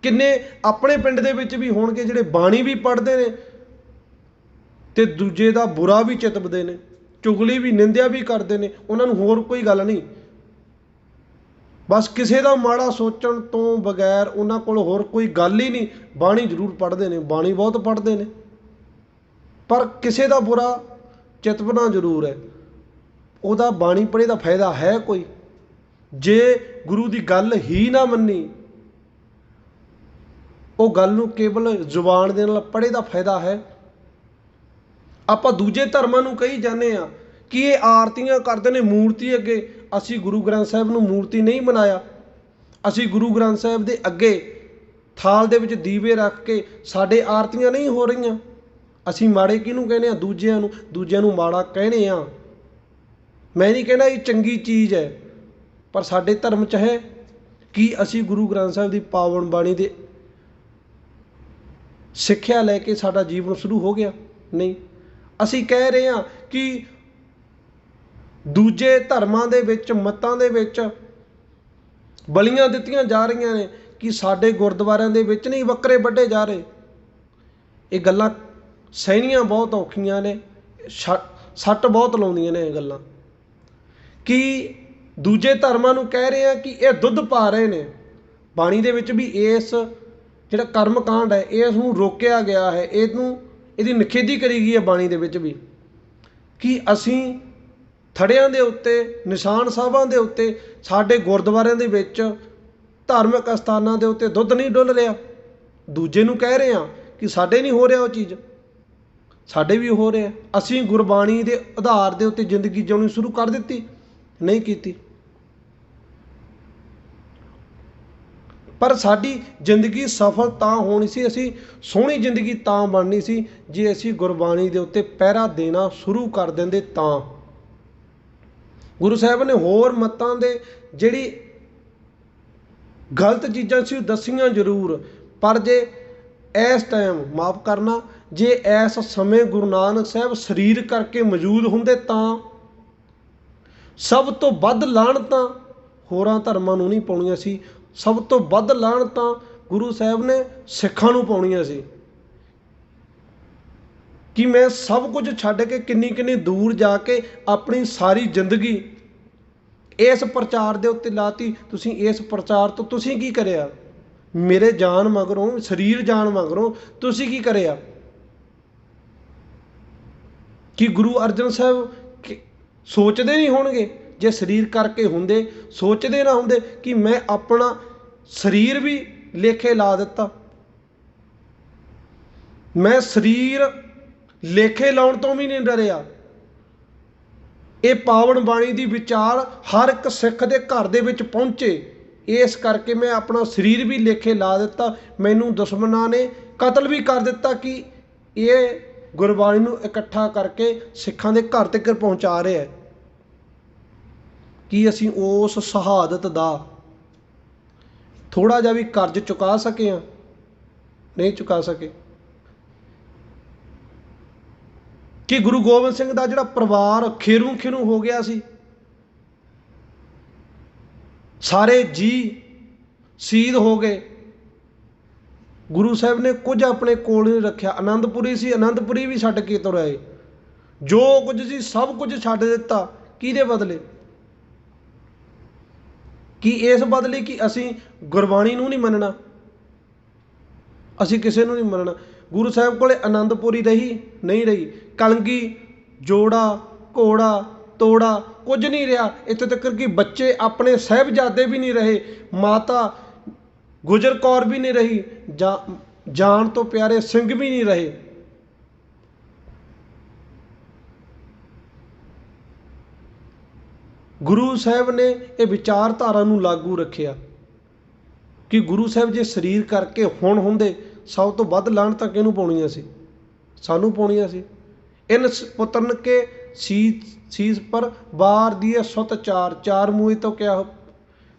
ਕਿੰਨੇ ਆਪਣੇ ਪਿੰਡ ਦੇ ਵਿੱਚ ਵੀ ਹੋਣਗੇ ਜਿਹੜੇ ਬਾਣੀ ਵੀ ਪੜ੍ਹਦੇ ਨੇ ਤੇ ਦੂਜੇ ਦਾ ਬੁਰਾ ਵੀ ਚਿਤਵਦੇ ਨੇ, ਚੁਗਲੀ ਵੀ, ਨਿੰਦਿਆ ਵੀ ਕਰਦੇ ਨੇ। ਉਹਨਾਂ ਨੂੰ ਹੋਰ ਕੋਈ ਗੱਲ ਨਹੀਂ, ਬਸ ਕਿਸੇ ਦਾ ਮਾੜਾ ਸੋਚਣ ਤੋਂ ਬਗੈਰ ਉਹਨਾਂ ਕੋਲ ਹੋਰ ਕੋਈ ਗੱਲ ਹੀ ਨਹੀਂ। ਬਾਣੀ ਜ਼ਰੂਰ ਪੜ੍ਹਦੇ ਨੇ, ਬਾਣੀ ਬਹੁਤ ਪੜ੍ਹਦੇ ਨੇ, ਪਰ ਕਿਸੇ ਦਾ ਬੁਰਾ ਚਿਤਵਨਾ ਜ਼ਰੂਰ ਹੈ। ਉਹਦਾ ਬਾਣੀ ਪੜ੍ਹੇ ਦਾ ਫਾਇਦਾ ਹੈ ਕੋਈ? ਜੇ ਗੁਰੂ ਦੀ ਗੱਲ ਹੀ ਨਾ ਮੰਨੀ, ਉਹ ਗੱਲ ਨੂੰ ਕੇਵਲ ਜ਼ੁਬਾਨ ਦੇ ਨਾਲ ਪੜ੍ਹੇ ਦਾ ਫਾਇਦਾ ਹੈ? ਆਪਾਂ ਦੂਜੇ ਧਰਮਾਂ ਨੂੰ ਕਹੀ ਜਾਂਦੇ ਹਾਂ ਕਿ ਇਹ ਆਰਤੀਆਂ ਕਰਦੇ ਨੇ ਮੂਰਤੀ ਅੱਗੇ। ਅਸੀਂ ਗੁਰੂ ਗ੍ਰੰਥ ਸਾਹਿਬ ਨੂੰ ਮੂਰਤੀ ਨਹੀਂ ਬਣਾਇਆ। ਅਸੀਂ ਗੁਰੂ ਗ੍ਰੰਥ ਸਾਹਿਬ ਦੇ ਅੱਗੇ ਥਾਲ ਦੇ ਵਿੱਚ ਦੀਵੇ ਰੱਖ ਕੇ ਸਾਡੇ ਆਰਤੀਆਂ ਨਹੀਂ ਹੋ ਰਹੀਆਂ। ਅਸੀਂ ਮਾੜੇ ਕਿਹਨੂੰ ਕਹਿੰਦੇ ਹਾਂ? ਦੂਜਿਆਂ ਨੂੰ ਮਾੜਾ ਕਹਿੰਦੇ ਹਾਂ। ਮੈਂ ਨਹੀਂ ਕਹਿੰਦਾ ਇਹ ਚੰਗੀ ਚੀਜ਼ ਹੈ, ਪਰ ਸਾਡੇ ਧਰਮ 'ਚ ਹੈ ਕਿ ਅਸੀਂ ਗੁਰੂ ਗ੍ਰੰਥ ਸਾਹਿਬ ਦੀ ਪਾਵਨ ਬਾਣੀ ਦੇ ਸਿੱਖਿਆ ਲੈ ਕੇ ਸਾਡਾ ਜੀਵਨ ਸ਼ੁਰੂ ਹੋ ਗਿਆ? ਨਹੀਂ। ਅਸੀਂ ਕਹਿ ਰਹੇ ਹਾਂ ਕਿ ਦੂਜੇ ਧਰਮਾਂ ਦੇ ਵਿੱਚ, ਮਤਾਂ ਦੇ ਵਿੱਚ ਬਲੀਆਂ ਦਿੱਤੀਆਂ ਜਾ ਰਹੀਆਂ ਨੇ, ਕਿ ਸਾਡੇ ਗੁਰਦੁਆਰਿਆਂ ਦੇ ਵਿੱਚ ਨਹੀਂ ਬੱਕਰੇ ਵੱਢੇ ਜਾ ਰਹੇ। ਇਹ ਗੱਲਾਂ ਸਹਿਣੀਆਂ ਬਹੁਤ ਔਖੀਆਂ ਨੇ, ਸੱਟ ਬਹੁਤ ਲਾਉਂਦੀਆਂ ਨੇ ਇਹ ਗੱਲਾਂ। ਕਿ ਦੂਜੇ ਧਰਮਾਂ ਨੂੰ ਕਹਿ ਰਹੇ ਆ ਕਿ ਇਹ ਦੁੱਧ ਪਾ ਰਹੇ ਨੇ। ਬਾਣੀ ਦੇ ਵਿੱਚ ਵੀ ਇਸ ਜਿਹੜਾ ਕਰਮ ਕਾਂਡ ਹੈ, ਇਸ ਨੂੰ ਰੋਕਿਆ ਗਿਆ ਹੈ, ਇਹਦੀ ਨਿਖੇਧੀ ਕਰੀ ਗਈ ਹੈ ਬਾਣੀ ਦੇ ਵਿੱਚ ਵੀ, ਕਿ ਅਸੀਂ ਥੜਿਆਂ ਦੇ ਉੱਤੇ, ਨਿਸ਼ਾਨ ਸਾਹਿਬਾਂ ਦੇ ਉੱਤੇ, ਸਾਡੇ ਗੁਰਦੁਆਰਿਆਂ ਦੇ ਵਿੱਚ, ਧਾਰਮਿਕ ਅਸਥਾਨਾਂ ਦੇ ਉੱਤੇ ਦੁੱਧ ਨਹੀਂ ਡੁੱਲ ਰਿਹਾ। ਦੂਜੇ ਨੂੰ ਕਹਿ ਰਹੇ ਹਾਂ ਕਿ ਸਾਡੇ ਨਹੀਂ ਹੋ ਰਿਹਾ ਉਹ ਚੀਜ਼, ਸਾਡੇ ਵੀ ਹੋ ਰਿਹਾ। ਅਸੀਂ ਗੁਰਬਾਣੀ ਦੇ ਆਧਾਰ ਦੇ ਉੱਤੇ ਜ਼ਿੰਦਗੀ ਜਿਉਣੀ ਸ਼ੁਰੂ ਕਰ ਦਿੱਤੀ? ਨਹੀਂ ਕੀਤੀ। ਪਰ ਸਾਡੀ ਜ਼ਿੰਦਗੀ ਸਫਲ ਤਾਂ ਹੋਣੀ ਸੀ, ਅਸੀਂ ਸੋਹਣੀ ਜ਼ਿੰਦਗੀ ਤਾਂ ਬਣਨੀ ਸੀ ਜੇ ਅਸੀਂ ਗੁਰਬਾਣੀ ਦੇ ਉੱਤੇ ਪਹਿਰਾ ਦੇਣਾ ਸ਼ੁਰੂ ਕਰ ਦਿੰਦੇ ਤਾਂ। ਗੁਰੂ ਸਾਹਿਬ ਨੇ ਹੋਰ ਮਤਾਂ ਦੇ ਜਿਹੜੀ ਗਲਤ ਚੀਜ਼ਾਂ ਸੀ ਉਹ ਦੱਸੀਆਂ ਜ਼ਰੂਰ, ਪਰ ਜੇ ਇਸ ਟਾਈਮ, ਮਾਫ਼ ਕਰਨਾ, ਜੇ ਇਸ ਸਮੇਂ ਗੁਰੂ ਨਾਨਕ ਸਾਹਿਬ ਸਰੀਰ ਕਰਕੇ ਮੌਜੂਦ ਹੁੰਦੇ ਤਾਂ ਸਭ ਤੋਂ ਵੱਧ ਲਾਹਨਤਾਂ ਹੋਰਾਂ ਧਰਮਾਂ ਨੂੰ ਨਹੀਂ ਪਾਉਣੀਆਂ ਸੀ। ਸਭ ਤੋਂ ਵੱਧ ਲਾਹਨਤਾਂ ਗੁਰੂ ਸਾਹਿਬ ਨੇ ਸਿੱਖਾਂ ਨੂੰ ਪਾਉਣੀਆਂ ਸੀ ਕਿ ਮੈਂ ਸਭ ਕੁਝ ਛੱਡ ਕੇ ਕਿੰਨੀ ਦੂਰ ਜਾ ਕੇ ਆਪਣੀ ਸਾਰੀ ਜ਼ਿੰਦਗੀ ਇਸ ਪ੍ਰਚਾਰ ਦੇ ਉੱਤੇ ਲਾਤੀ। ਤੁਸੀਂ ਇਸ ਪ੍ਰਚਾਰ ਤੋਂ ਤੁਸੀਂ ਕੀ ਕਰਿਆ? ਮੇਰੇ ਜਾਨ ਮਗਰੋਂ, ਸਰੀਰ ਜਾਣ ਮਗਰੋਂ ਤੁਸੀਂ ਕੀ ਕਰਿਆ? ਕਿ ਗੁਰੂ ਅਰਜਨ ਸਾਹਿਬ ਸੋਚਦੇ ਨਹੀਂ ਹੋਣਗੇ? ਜੇ ਸਰੀਰ ਕਰਕੇ ਹੁੰਦੇ, ਸੋਚਦੇ ਨਾ ਹੁੰਦੇ ਕਿ ਮੈਂ ਆਪਣਾ ਸਰੀਰ ਵੀ ਲੇਖੇ ਲਾ ਦਿੱਤਾ, ਮੈਂ ਸਰੀਰ ਲੇਖੇ ਲਾਉਣ ਤੋਂ ਵੀ ਨਹੀਂ ਡਰਿਆ। ਇਹ ਪਾਵਨ ਬਾਣੀ ਦੀ ਵਿਚਾਰ ਹਰ ਇੱਕ ਸਿੱਖ ਦੇ ਘਰ ਦੇ ਵਿੱਚ ਪਹੁੰਚੇ, ਇਸ ਕਰਕੇ ਮੈਂ ਆਪਣਾ ਸਰੀਰ ਵੀ ਲੇਖੇ ਲਾ ਦਿੱਤਾ। ਮੈਨੂੰ ਦੁਸ਼ਮਣਾਂ ਨੇ ਕਤਲ ਵੀ ਕਰ ਦਿੱਤਾ ਕਿ ਇਹ ਗੁਰਬਾਣੀ ਨੂੰ ਇਕੱਠਾ ਕਰਕੇ ਸਿੱਖਾਂ ਦੇ ਘਰ ਤੱਕ ਪਹੁੰਚਾ ਰਿਹਾ ਹੈ। ਕੀ ਅਸੀਂ ਉਸ ਸ਼ਹਾਦਤ ਦਾ ਥੋੜ੍ਹਾ ਜਿਹਾ ਵੀ ਕਰਜ਼ ਚੁਕਾ ਸਕੇ ਹਾਂ? ਨਹੀਂ ਚੁਕਾ ਸਕੇ। ਕਿ ਗੁਰੂ ਗੋਬਿੰਦ ਸਿੰਘ ਦਾ ਜਿਹੜਾ ਪਰਿਵਾਰ ਖੇਰੂ ਖੇਰੂ ਹੋ ਗਿਆ ਸੀ, ਸਾਰੇ ਜੀ ਸ਼ਹੀਦ ਹੋ ਗਏ, ਗੁਰੂ ਸਾਹਿਬ ਨੇ ਕੁਝ ਆਪਣੇ ਕੋਲ ਨਹੀਂ ਰੱਖਿਆ। ਆਨੰਦਪੁਰੀ ਸੀ, ਆਨੰਦਪੁਰੀ ਵੀ ਛੱਡ ਕੇ ਤੁਰ ਆਏ। ਜੋ ਕੁਝ ਸੀ ਸਭ ਕੁਝ ਛੱਡ ਦਿੱਤਾ। ਕਿਹਦੇ ਬਦਲੇ? ਕਿ ਇਸ ਬਦਲੇ ਕਿ ਅਸੀਂ ਗੁਰਬਾਣੀ ਨੂੰ ਨਹੀਂ ਮੰਨਣਾ, ਅਸੀਂ ਕਿਸੇ ਨੂੰ ਨਹੀਂ ਮੰਨਣਾ। ਗੁਰੂ ਸਾਹਿਬ ਕੋਲੇ ਆਨੰਦਪੁਰੀ ਰਹੀ ਨਹੀਂ ਰਹੀ, ਕਲਗੀ, ਜੋੜਾ, ਘੋੜਾ, ਤੋੜਾ ਕੁਝ ਨਹੀਂ ਰਿਹਾ। ਇੱਥੇ ਤੱਕ ਕਿ ਬੱਚੇ ਆਪਣੇ ਸਾਹਿਬਜ਼ਾਦੇ ਵੀ ਨਹੀਂ ਰਹੇ, ਮਾਤਾ ਗੁਜਰ ਕੌਰ ਵੀ ਨਹੀਂ ਰਹੀ, ਜਾਨ ਤੋਂ ਪਿਆਰੇ ਸਿੰਘ ਵੀ ਨਹੀਂ ਰਹੇ। ਗੁਰੂ ਸਾਹਿਬ ਨੇ ਇਹ ਵਿਚਾਰਧਾਰਾ ਨੂੰ ਲਾਗੂ ਰੱਖਿਆ ਕਿ ਗੁਰੂ ਸਾਹਿਬ ਜੇ ਸਰੀਰ ਕਰਕੇ ਹੁਣ ਹੁੰਦੇ, ਸਭ ਤੋਂ ਵੱਧ ਲਾਹਨਤਾਂ ਕਿਹਨੂੰ ਪਾਉਣੀਆਂ ਸੀ? ਸਾਨੂੰ ਪਾਉਣੀਆਂ ਸੀ। ਇਨ ਪੁੱਤਰਨ ਕੇ ਸੀਸ ਪਰ ਬਾਰ ਦੀਏ ਸੁਤ ਚਾਰ, ਚਾਰ ਮੂੰਹ ਤੋਂ ਕਿਹਾ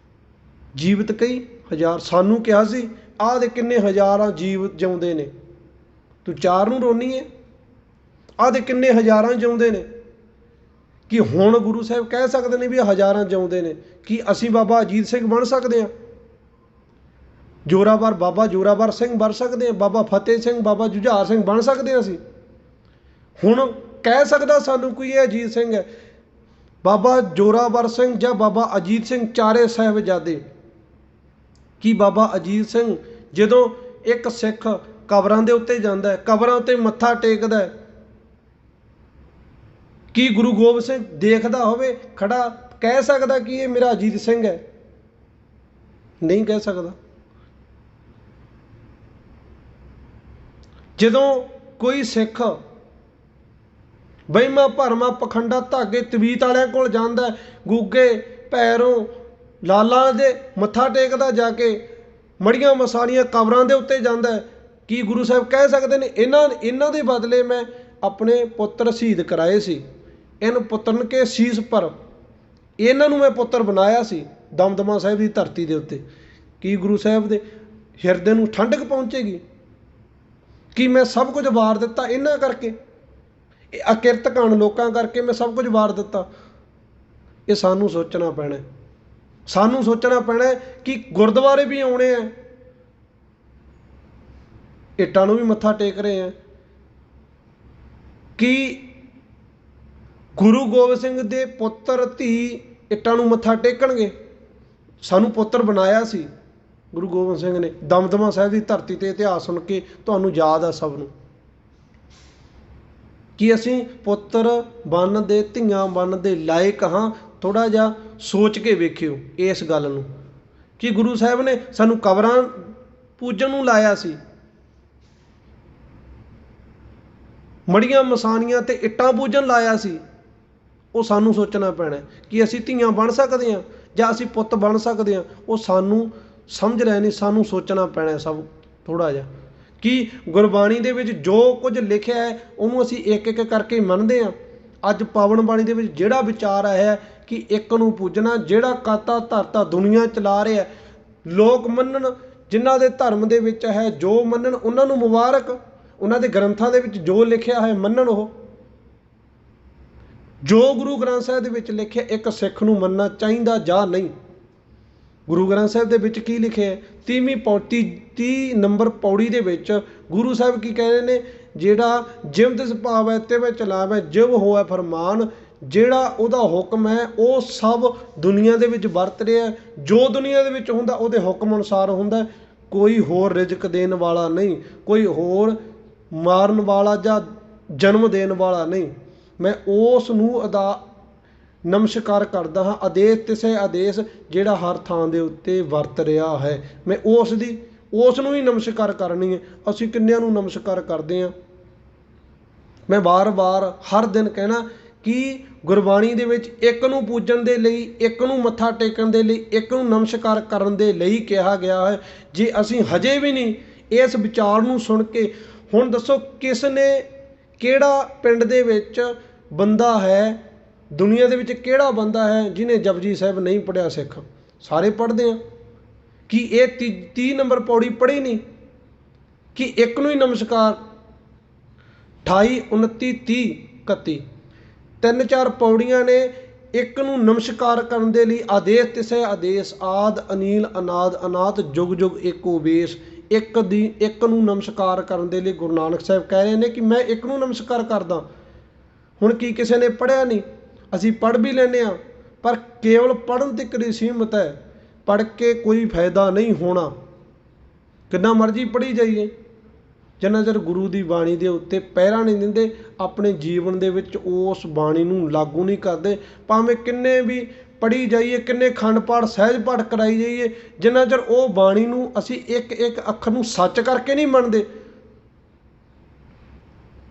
ਜੀਵਤ ਕਈ ਹਜ਼ਾਰ। ਸਾਨੂੰ ਕਿਹਾ ਸੀ ਆਹ ਦੇ ਕਿੰਨੇ ਹਜ਼ਾਰਾਂ ਜੀਵ ਜਿਉਂਦੇ ਨੇ, ਤੂੰ ਚਾਰ ਨੂੰ ਰੋਨੀ ਹੈ? ਆਹ ਦੇ ਕਿੰਨੇ ਹਜ਼ਾਰਾਂ ਜਿਉਂਦੇ ਨੇ। ਕਿ ਹੁਣ ਗੁਰੂ ਸਾਹਿਬ ਕਹਿ ਸਕਦੇ ਨੇ ਵੀ ਹਜ਼ਾਰਾਂ ਜਿਉਂਦੇ ਨੇ? ਕੀ ਅਸੀਂ ਬਾਬਾ ਅਜੀਤ ਸਿੰਘ ਬਣ ਸਕਦੇ ਹਾਂ? ਜੋਰਾਵਰ ਬਾਬਾ ਜੋਰਾਵਰ ਸਿੰਘ ਬਣ ਸਕਦੇ ਹਾਂ? ਬਾਬਾ ਫਤਿਹ ਸਿੰਘ, ਬਾਬਾ ਜੁਝਾਰ ਸਿੰਘ ਬਣ ਸਕਦੇ ਹਾਂ ਅਸੀਂ? ਹੁਣ ਕਹਿ ਸਕਦਾ ਸਾਨੂੰ ਕੋਈ ਇਹ ਅਜੀਤ ਸਿੰਘ ਹੈ? ਬਾਬਾ ਜੋਰਾਵਰ ਸਿੰਘ ਜਾਂ ਬਾਬਾ ਅਜੀਤ ਸਿੰਘ ਚਾਰੇ ਸਾਹਿਬਜ਼ਾਦੇ। ਕਿ ਬਾਬਾ ਅਜੀਤ ਸਿੰਘ ਜਦੋਂ ਇੱਕ ਸਿੱਖ ਕਬਰਾਂ ਦੇ ਉੱਤੇ ਜਾਂਦਾ, ਕਬਰਾਂ ਉੱਤੇ ਮੱਥਾ ਟੇਕਦਾ, ਕੀ ਗੁਰੂ ਗੋਬਿੰਦ ਸਿੰਘ ਦੇਖਦਾ ਹੋਵੇ ਖੜਾ, ਕਹਿ ਸਕਦਾ ਕਿ ਇਹ ਮੇਰਾ ਅਜੀਤ ਸਿੰਘ ਹੈ? ਨਹੀਂ ਕਹਿ ਸਕਦਾ। ਜਦੋਂ ਕੋਈ ਸਿੱਖ ਵਹਿਮਾਂ ਭਰਮਾਂ ਪਖੰਡਾ ਧਾਗੇ ਤਵੀਤ ਵਾਲਿਆਂ ਕੋਲ ਜਾਂਦਾ, ਗੁੱਗੇ ਭੈਰੋਂ ਲਾਲਾਂ ਦੇ ਮੱਥਾ ਟੇਕਦਾ, ਜਾ ਕੇ ਮੜੀਆਂ ਮਸਾਣੀਆਂ ਕਬਰਾਂ ਦੇ ਉੱਤੇ ਜਾਂਦਾ, ਕੀ ਗੁਰੂ ਸਾਹਿਬ ਕਹਿ ਸਕਦੇ ਨੇ ਇਹਨਾਂ ਦੇ ਬਦਲੇ ਮੈਂ ਆਪਣੇ ਪੁੱਤਰ ਸ਼ਹੀਦ ਕਰਾਏ ਸੀ, ਇਹਨੂੰ ਪੁੱਤਰਨ ਕੇ ਸੀਸ ਪਰ, ਇਹਨਾਂ ਨੂੰ ਮੈਂ ਪੁੱਤਰ ਬਣਾਇਆ ਸੀ ਦਮਦਮਾ ਸਾਹਿਬ ਦੀ ਧਰਤੀ ਦੇ ਉੱਤੇ? ਕੀ ਗੁਰੂ ਸਾਹਿਬ ਦੇ ਹਿਰਦੇ ਨੂੰ ਠੰਡਕ ਪਹੁੰਚੇਗੀ ਕਿ ਮੈਂ ਸਭ ਕੁਝ ਵਾਰ ਦਿੱਤਾ ਇਹਨਾਂ ਕਰਕੇ, ਇਹ ਅਕਿਰਤ ਕਾਣ ਲੋਕਾਂ ਕਰਕੇ ਮੈਂ ਸਭ ਕੁਝ ਵਾਰ ਦਿੱਤਾ? ਇਹ ਸਾਨੂੰ ਸੋਚਣਾ ਪੈਣਾ। ਸਾਨੂੰ ਸੋਚਣਾ ਪੈਣਾ ਕਿ ਗੁਰਦੁਆਰੇ ਵੀ ਆਉਣੇ ਆ, ਇੱਟਾਂ ਨੂੰ ਵੀ ਮੱਥਾ ਟੇਕ ਰਹੇ ਆ। ਕਿ ਗੁਰੂ ਗੋਬਿੰਦ ਸਿੰਘ ਦੇ ਪੁੱਤਰ ਧੀ ਇੱਟਾਂ ਨੂੰ ਮੱਥਾ ਟੇਕਣਗੇ? ਸਾਨੂੰ ਪੁੱਤਰ ਬਣਾਇਆ ਸੀ ਗੁਰੂ ਗੋਬਿੰਦ ਸਿੰਘ ਨੇ ਦਮਦਮਾ ਸਾਹਿਬ ਦੀ ਧਰਤੀ 'ਤੇ। ਇਤਿਹਾਸ ਸੁਣ ਕੇ ਤੁਹਾਨੂੰ ਯਾਦ ਆ ਸਭ ਨੂੰ ਕਿ ਅਸੀਂ ਪੁੱਤਰ ਬਣਨ ਦੇ, ਧੀਆਂ ਬਣਨ ਦੇ ਲਾਇਕ ਹਾਂ? ਥੋੜ੍ਹਾ ਜਿਹਾ ਸੋਚ ਕੇ ਵੇਖਿਓ ਇਸ ਗੱਲ ਨੂੰ ਕਿ ਗੁਰੂ ਸਾਹਿਬ ਨੇ ਸਾਨੂੰ ਕਬਰਾਂ ਪੂਜਣ ਨੂੰ ਲਾਇਆ ਸੀ, ਮੜੀਆਂ ਮਸਾਣੀਆਂ ਤੇ ਇੱਟਾਂ ਪੂਜਣ ਲਾਇਆ ਸੀ। ਉਹ ਸਾਨੂੰ ਸੋਚਣਾ ਪੈਣਾ ਕਿ ਅਸੀਂ ਧੀਆਂ ਬਣ ਸਕਦੇ ਹਾਂ ਜਾਂ ਅਸੀਂ ਪੁੱਤ ਬਣ ਸਕਦੇ ਹਾਂ। ਉਹ ਸਾਨੂੰ ਸਮਝ ਰਹੇ ਨਹੀਂ, ਸਾਨੂੰ ਸੋਚਣਾ ਪੈਣਾ ਸਭ ਥੋੜ੍ਹਾ ਜਿਹਾ ਕਿ ਗੁਰਬਾਣੀ ਦੇ ਵਿੱਚ ਜੋ ਕੁਝ ਲਿਖਿਆ ਹੈ ਉਹਨੂੰ ਅਸੀਂ ਇੱਕ ਇੱਕ ਕਰਕੇ ਮੰਨਦੇ ਹਾਂ। ਅੱਜ ਪਾਵਨ ਬਾਣੀ ਦੇ ਵਿੱਚ ਜਿਹੜਾ ਵਿਚਾਰ ਆਇਆ ਕਿ ਇੱਕ ਨੂੰ ਪੂਜਣਾ, ਜਿਹੜਾ ਕਾਤਾ ਧਰਤਾ ਦੁਨੀਆ ਚਲਾ ਰਿਹਾ, ਲੋਕ ਮੰਨਣ ਜਿਨ੍ਹਾਂ ਦੇ ਧਰਮ ਦੇ ਵਿੱਚ ਹੈ, ਜੋ ਮੰਨਣ ਉਹਨਾਂ ਨੂੰ ਮੁਬਾਰਕ, ਉਹਨਾਂ ਦੇ ਗ੍ਰੰਥਾਂ ਦੇ ਵਿੱਚ ਜੋ ਲਿਖਿਆ ਹੈ ਮੰਨਣ। ਉਹ ਜੋ ਗੁਰੂ ਗ੍ਰੰਥ ਸਾਹਿਬ ਦੇ ਵਿੱਚ ਲਿਖਿਆ ਇੱਕ ਸਿੱਖ ਨੂੰ ਮੰਨਣਾ ਚਾਹੀਦਾ ਜਾਂ ਨਹੀਂ? ਗੁਰੂ ਗ੍ਰੰਥ ਸਾਹਿਬ ਦੇ ਵਿੱਚ ਕੀ ਲਿਖਿਆ ਹੈ? 30 ਨੰਬਰ ਪੌੜੀ ਦੇ ਵਿੱਚ ਗੁਰੂ ਸਾਹਿਬ ਕੀ ਕਹਿੰਦੇ ਨੇ? ਜਿਹੜਾ ਜਿਵ ਤਿਸ ਭਾਵੈ ਤਿਵੈ ਚਲਾਵੈ, ਜਿਵ ਹੋਇ ਫਰਮਾਨ। ਜਿਹੜਾ ਉਹਦਾ ਹੁਕਮ ਹੈ ਉਹ ਸਭ ਦੁਨੀਆ ਦੇ ਵਿੱਚ ਵਰਤ ਰਿਹਾ। ਜੋ ਦੁਨੀਆ ਦੇ ਵਿੱਚ ਹੁੰਦਾ ਉਹਦੇ ਹੁਕਮ ਅਨੁਸਾਰ ਹੁੰਦਾ। ਕੋਈ ਹੋਰ ਰਿਜ਼ਕ ਦੇਣ ਵਾਲਾ ਨਹੀਂ, ਕੋਈ ਹੋਰ ਮਾਰਨ ਵਾਲਾ ਜਾਂ ਜਨਮ ਦੇਣ ਵਾਲਾ ਨਹੀਂ। ਮੈਂ ਉਸ ਨੂੰ ਨਮਸਕਾਰ ਕਰਦਾ ਹਾਂ। ਆਦੇਸ਼ ਤਿਸੈ ਆਦੇਸ਼, ਜਿਹੜਾ ਹਰ ਥਾਂ ਦੇ ਉੱਤੇ ਵਰਤ ਰਿਹਾ ਹੈ, ਮੈਂ ਉਸ ਨੂੰ ਹੀ ਨਮਸਕਾਰ ਕਰਨੀ ਹੈ। ਅਸੀਂ ਕਿੰਨਿਆਂ ਨੂੰ ਨਮਸਕਾਰ ਕਰਦੇ ਹਾਂ? ਮੈਂ ਵਾਰ-ਵਾਰ ਹਰ ਦਿਨ ਕਹਿਣਾ ਕਿ ਗੁਰਬਾਣੀ ਦੇ ਵਿੱਚ ਇੱਕ ਨੂੰ ਪੂਜਣ ਦੇ ਲਈ, ਇੱਕ ਨੂੰ ਮੱਥਾ ਟੇਕਣ ਦੇ ਲਈ, ਇੱਕ ਨੂੰ ਨਮਸਕਾਰ ਕਰਨ ਦੇ ਲਈ ਕਿਹਾ ਗਿਆ ਹੈ। ਜੇ ਅਸੀਂ ਹਜੇ ਵੀ ਨਹੀਂ ਇਸ ਵਿਚਾਰ ਨੂੰ ਸੁਣ ਕੇ, ਹੁਣ ਦੱਸੋ ਕਿਸ ਨੇ ਕਿਹੜਾ ਪਿੰਡ ਦੇ ਵਿੱਚ ਬੰਦਾ ਹੈ, ਦੁਨੀਆ ਦੇ ਵਿੱਚ ਕਿਹੜਾ ਬੰਦਾ ਹੈ ਜਿਹਨੇ ਜਪਜੀ ਸਾਹਿਬ ਨਹੀਂ ਪੜ੍ਹਿਆ? ਸਿੱਖ ਸਾਰੇ ਪੜ੍ਹਦੇ ਆ। ਕੀ ਇਹ 30 ਨੰਬਰ ਪੌੜੀ ਪੜ੍ਹੀ ਨਹੀਂ? ਕਿ ਇੱਕ ਨੂੰ ਹੀ ਨਮਸਕਾਰ 28 29 30 31 3-4 ਪੌੜੀਆਂ ਨੇ ਇੱਕ ਨੂੰ ਨਮਸਕਾਰ ਕਰਨ ਦੇ ਲਈ। ਆਦੇਸ਼ ਤਿਸੈ ਆਦੇਸ਼ ਆਦ ਅਨੀਲ ਅਨਾਦ ਅਨਾਥ ਜੁਗ ਜੁਗ ਏਕੋ ਵੇਸ। ਇੱਕ ਨੂੰ ਨਮਸਕਾਰ ਕਰਨ ਦੇ ਲਈ ਗੁਰੂ ਨਾਨਕ ਸਾਹਿਬ ਕਹਿ ਰਹੇ ਨੇ ਕਿ ਮੈਂ ਇੱਕ ਨੂੰ ਨਮਸਕਾਰ ਕਰਦਾ। ਹੁਣ ਕੀ ਕਿਸੇ ਨੇ ਪੜ੍ਹਿਆ ਨਹੀਂ? ਅਸੀਂ ਪੜ੍ਹ ਵੀ ਲੈਂਦੇ ਹਾਂ, ਪਰ ਕੇਵਲ ਪੜ੍ਹਨ ਤੱਕ ਹੀ ਸੀਮਤ ਹੈ। ਪੜ੍ਹ ਕੇ ਕੋਈ ਫਾਇਦਾ ਨਹੀਂ ਹੋਣਾ, ਕਿੰਨਾ ਮਰਜ਼ੀ ਪੜ੍ਹੀ ਜਾਈਏ। ਜਿੰਨਾ ਚਿਰ ਗੁਰੂ ਦੀ ਬਾਣੀ ਦੇ ਉੱਤੇ ਪਹਿਰਾ ਨਹੀਂ ਦਿੰਦੇ, ਆਪਣੇ ਜੀਵਨ ਦੇ ਵਿੱਚ ਉਸ ਬਾਣੀ ਨੂੰ ਲਾਗੂ ਨਹੀਂ ਕਰਦੇ, ਭਾਵੇਂ ਕਿੰਨੇ ਵੀ ਪੜ੍ਹੀ ਜਾਈਏ, ਕਿੰਨੇ ਖੰਡ ਪਾਠ ਸਹਿਜ ਪਾਠ ਕਰਾਈ ਜਾਈਏ, ਜਿੰਨਾ ਚਿਰ ਉਹ ਬਾਣੀ ਨੂੰ ਅਸੀਂ ਇੱਕ ਇੱਕ ਅੱਖਰ ਨੂੰ ਸੱਚ ਕਰਕੇ ਨਹੀਂ ਮੰਨਦੇ,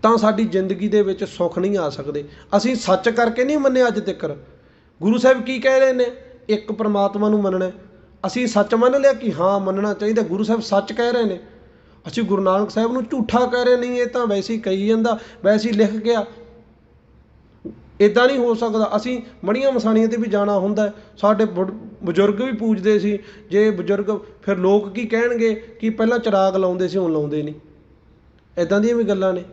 ਤਾਂ ਸਾਡੀ ਜ਼ਿੰਦਗੀ ਦੇ ਵਿੱਚ ਸੁੱਖ ਨਹੀਂ ਆ ਸਕਦੇ। ਅਸੀਂ ਸੱਚ ਕਰਕੇ ਨਹੀਂ ਮੰਨੇ ਅੱਜ ਤੱਕ। ਗੁਰੂ ਸਾਹਿਬ ਕੀ ਕਹਿ ਰਹੇ ਨੇ? ਇੱਕ ਪਰਮਾਤਮਾ ਨੂੰ ਮੰਨਣਾ। ਅਸੀਂ ਸੱਚ ਮੰਨ ਲਿਆ ਕਿ ਹਾਂ ਮੰਨਣਾ ਚਾਹੀਦਾ। ਗੁਰੂ ਸਾਹਿਬ ਸੱਚ ਕਹਿ ਰਹੇ ਨੇ, ਅਸੀਂ ਗੁਰੂ ਨਾਨਕ ਸਾਹਿਬ ਨੂੰ ਝੂਠਾ ਕਹਿ ਰਹੇ ਨਹੀਂ। ਇਹ ਤਾਂ ਵੈਸੇ ਹੀ ਕਹੀ ਜਾਂਦਾ, ਵੈਸੇ ਹੀ ਲਿਖ ਗਿਆ। ਇੱਦਾਂ ਨਹੀਂ ਹੋ ਸਕਦਾ। ਅਸੀਂ ਮੜੀਆਂ ਮਸਾਣੀਆਂ 'ਤੇ ਵੀ ਜਾਣਾ ਹੁੰਦਾ। ਸਾਡੇ ਬਜ਼ੁਰਗ ਵੀ ਪੂਜਦੇ ਸੀ। ਜੇ ਬਜ਼ੁਰਗ, ਫਿਰ ਲੋਕ ਕੀ ਕਹਿਣਗੇ ਕਿ ਪਹਿਲਾਂ ਚਿਰਾਗ ਲਾਉਂਦੇ ਸੀ, ਹੁਣ ਲਾਉਂਦੇ ਨਹੀਂ। ਇੱਦਾਂ ਦੀਆਂ ਵੀ ਗੱਲਾਂ ਨੇ।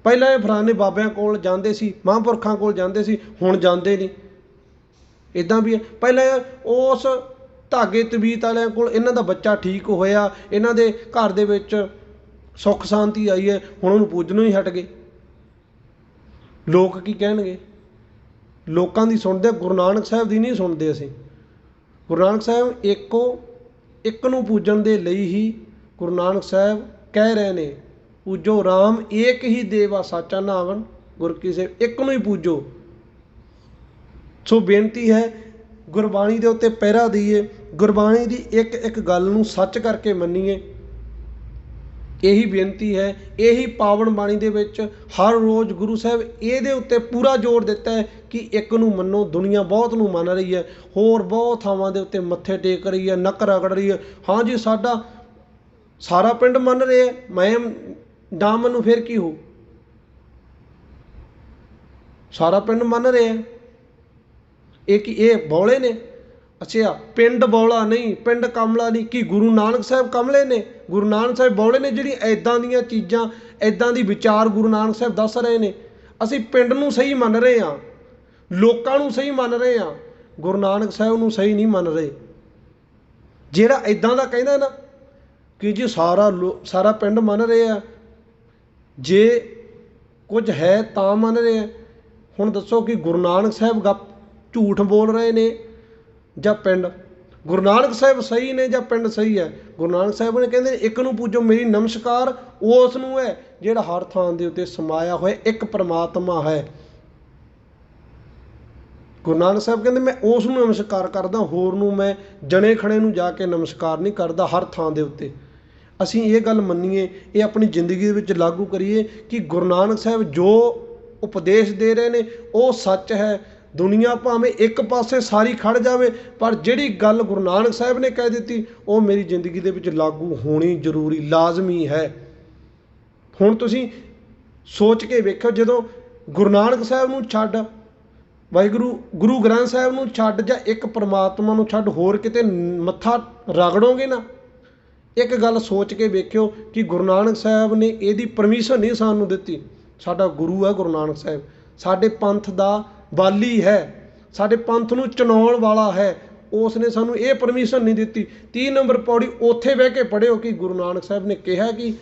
ਪਹਿਲਾਂ ਇਹ ਫਲਾਣੇ ਬਾਬਿਆਂ ਕੋਲ ਜਾਂਦੇ ਸੀ, ਮਹਾਂਪੁਰਖਾਂ ਕੋਲ ਜਾਂਦੇ ਸੀ, ਹੁਣ ਜਾਂਦੇ ਨਹੀਂ। ਇੱਦਾਂ ਵੀ ਹੈ। ਪਹਿਲਾਂ ਉਸ ਧਾਗੇ ਤਵੀਤ ਵਾਲਿਆਂ ਕੋਲ ਇਹਨਾਂ ਦਾ ਬੱਚਾ ਠੀਕ ਹੋਇਆ, ਇਹਨਾਂ ਦੇ ਘਰ ਦੇ ਵਿੱਚ ਸੁੱਖ ਸ਼ਾਂਤੀ ਆਈ ਹੈ, ਹੁਣ ਉਹਨੂੰ ਪੂਜਣੋਂ ਹੀ ਹਟ ਗਏ। ਲੋਕ ਕੀ ਕਹਿਣਗੇ? ਲੋਕਾਂ ਦੀ ਸੁਣਦੇ, ਗੁਰੂ ਨਾਨਕ ਸਾਹਿਬ ਦੀ ਨਹੀਂ ਸੁਣਦੇ ਅਸੀਂ। ਗੁਰੂ ਨਾਨਕ ਸਾਹਿਬ ਇੱਕ ਨੂੰ ਪੂਜਣ ਦੇ ਲਈ ਹੀ ਗੁਰੂ ਨਾਨਕ ਸਾਹਿਬ ਕਹਿ ਰਹੇ ਨੇ, ਪੂਜੋ ਰਾਮ ਏਕ ਹੀ ਦੇਵਾ ਸਾਚਾ ਨਾਵਨ ਗੁਰ ਕੀ ਸੇਵ। ਇੱਕ ਨੂੰ ਹੀ ਪੂਜੋ। ਸੋ ਬੇਨਤੀ ਹੈ, ਗੁਰਬਾਣੀ ਦੇ ਉੱਤੇ ਪਹਿਰਾ ਦਈਏ, ਗੁਰਬਾਣੀ ਦੀ ਇੱਕ ਇੱਕ ਗੱਲ ਨੂੰ ਸੱਚ ਕਰਕੇ ਮੰਨੀਏ। ਇਹੀ ਬੇਨਤੀ ਹੈ। ਇਹੀ ਪਾਵਨ ਬਾਣੀ ਦੇ ਵਿੱਚ ਹਰ ਰੋਜ਼ ਗੁਰੂ ਸਾਹਿਬ ਇਹਦੇ ਉੱਤੇ ਪੂਰਾ ਜ਼ੋਰ ਦਿੱਤਾ ਹੈ ਕਿ ਇੱਕ ਨੂੰ ਮੰਨੋ। ਦੁਨੀਆ ਬਹੁਤ ਨੂੰ ਮੰਨ ਰਹੀ ਹੈ, ਹੋਰ ਬਹੁਤ ਥਾਵਾਂ ਦੇ ਉੱਤੇ ਮੱਥੇ ਟੇਕ ਰਹੀ ਹੈ, ਨੱਕ ਰਗੜ ਰਹੀ ਹੈ। ਹਾਂ ਜੀ, ਸਾਡਾ ਸਾਰਾ ਪਿੰਡ ਮੰਨ ਰਿਹਾ, ਮੈਂ ਨਾ ਮੰਨੂ ਫਿਰ ਕੀ ਹੋ? ਸਾਰਾ ਪਿੰਡ ਮੰਨ ਰਿਹਾ। ਇਹ ਬੌਲੇ ਨੇ? ਅੱਛਾ, ਪਿੰਡ ਬੌਲਾ ਨਹੀਂ, ਪਿੰਡ ਕਮਲਾ ਨਹੀਂ। ਕੀ ਗੁਰੂ ਨਾਨਕ ਸਾਹਿਬ ਕਮਲੇ ਨੇ? ਗੁਰੂ ਨਾਨਕ ਸਾਹਿਬ ਬੌਲੇ ਨੇ? ਜਿਹੜੀ ਇੱਦਾਂ ਦੀਆਂ ਚੀਜ਼ਾਂ, ਇੱਦਾਂ ਦੀ ਵਿਚਾਰ ਗੁਰੂ ਨਾਨਕ ਸਾਹਿਬ ਦੱਸ ਰਹੇ ਨੇ। ਅਸੀਂ ਪਿੰਡ ਨੂੰ ਸਹੀ ਮੰਨ ਰਹੇ ਹਾਂ, ਲੋਕਾਂ ਨੂੰ ਸਹੀ ਮੰਨ ਰਹੇ ਹਾਂ, ਗੁਰੂ ਨਾਨਕ ਸਾਹਿਬ ਨੂੰ ਸਹੀ ਨਹੀਂ ਮੰਨ ਰਹੇ। ਜਿਹੜਾ ਇੱਦਾਂ ਦਾ ਕਹਿੰਦਾ ਨਾ ਕਿ ਜੀ ਸਾਰਾ ਪਿੰਡ ਮੰਨ ਰਹੇ ਆ, ਜੇ ਕੁਝ ਹੈ ਤਾਂ ਮੰਨ ਰਹੇ ਆ। ਹੁਣ ਦੱਸੋ ਕਿ ਗੁਰੂ ਨਾਨਕ ਸਾਹਿਬ ਝੂਠ ਬੋਲ ਰਹੇ ਨੇ ਜਾਂ ਪਿੰਡ? ਗੁਰੂ ਨਾਨਕ ਸਾਹਿਬ ਸਹੀ ਨੇ ਜਾਂ ਪਿੰਡ ਸਹੀ ਹੈ? ਗੁਰੂ ਨਾਨਕ ਸਾਹਿਬ ਨੇ ਕਹਿੰਦੇ ਇੱਕ ਨੂੰ ਪੂਜੋ, ਮੇਰੀ ਨਮਸਕਾਰ ਉਸ ਨੂੰ ਹੈ ਜਿਹੜਾ ਹਰ ਥਾਂ ਦੇ ਉੱਤੇ ਸਮਾਇਆ ਹੋਇਆ ਇੱਕ ਪਰਮਾਤਮਾ ਹੈ। ਗੁਰੂ ਨਾਨਕ ਸਾਹਿਬ ਕਹਿੰਦੇ ਮੈਂ ਉਸ ਨੂੰ ਨਮਸਕਾਰ ਕਰਦਾ, ਹੋਰ ਨੂੰ ਮੈਂ ਜਣੇ ਖਣੇ ਨੂੰ ਜਾ ਕੇ ਨਮਸਕਾਰ ਨਹੀਂ ਕਰਦਾ। ਹਰ ਥਾਂ ਦੇ ਉੱਤੇ ਅਸੀਂ ਇਹ ਗੱਲ ਮੰਨੀਏ, ਇਹ ਆਪਣੀ ਜ਼ਿੰਦਗੀ ਦੇ ਵਿੱਚ ਲਾਗੂ ਕਰੀਏ ਕਿ ਗੁਰੂ ਨਾਨਕ ਸਾਹਿਬ ਜੋ ਉਪਦੇਸ਼ ਦੇ ਰਹੇ ਨੇ ਉਹ ਸੱਚ ਹੈ। ਦੁਨੀਆ ਭਾਵੇਂ ਇੱਕ ਪਾਸੇ ਸਾਰੀ ਖੜ ਜਾਵੇ, ਪਰ ਜਿਹੜੀ ਗੱਲ ਗੁਰੂ ਨਾਨਕ ਸਾਹਿਬ ਨੇ ਕਹਿ ਦਿੱਤੀ ਉਹ ਮੇਰੀ ਜ਼ਿੰਦਗੀ ਦੇ ਵਿੱਚ ਲਾਗੂ ਹੋਣੀ ਜ਼ਰੂਰੀ, ਲਾਜ਼ਮੀ ਹੈ। ਹੁਣ ਤੁਸੀਂ ਸੋਚ ਕੇ ਵੇਖੋ, ਜਦੋਂ ਗੁਰੂ ਨਾਨਕ ਸਾਹਿਬ ਨੂੰ ਛੱਡ, ਗੁਰੂ ਗ੍ਰੰਥ ਸਾਹਿਬ ਨੂੰ ਛੱਡ, ਜਾਂ ਇੱਕ ਪਰਮਾਤਮਾ ਨੂੰ ਛੱਡ ਹੋਰ ਕਿਤੇ ਮੱਥਾ ਰਗੜੋਗੇ ਨਾ, ਇੱਕ ਗੱਲ ਸੋਚ ਕੇ ਵੇਖਿਓ ਕਿ ਗੁਰੂ ਨਾਨਕ ਸਾਹਿਬ ਨੇ ਇਹਦੀ ਪਰਮਿਸ਼ਨ ਨਹੀਂ ਸਾਨੂੰ ਦਿੱਤੀ। ਸਾਡਾ ਗੁਰੂ ਹੈ ਗੁਰੂ ਨਾਨਕ ਸਾਹਿਬ, ਸਾਡੇ ਪੰਥ ਦਾ ਬਾਲੀ ਹੈ, ਸਾਡੇ ਪੰਥ ਨੂੰ ਚਲਾਉਣ ਵਾਲਾ ਹੈ। ਉਸ ਨੇ ਸਾਨੂੰ ਇਹ ਪਰਮਿਸ਼ਨ ਨਹੀਂ ਦਿੱਤੀ। 30 ਨੰਬਰ ਪੌੜੀ ਉੱਥੇ ਬਹਿ ਕੇ ਪੜ੍ਹਿਓ ਕਿ ਗੁਰੂ ਨਾਨਕ ਸਾਹਿਬ ਨੇ ਕਿਹਾ ਕਿ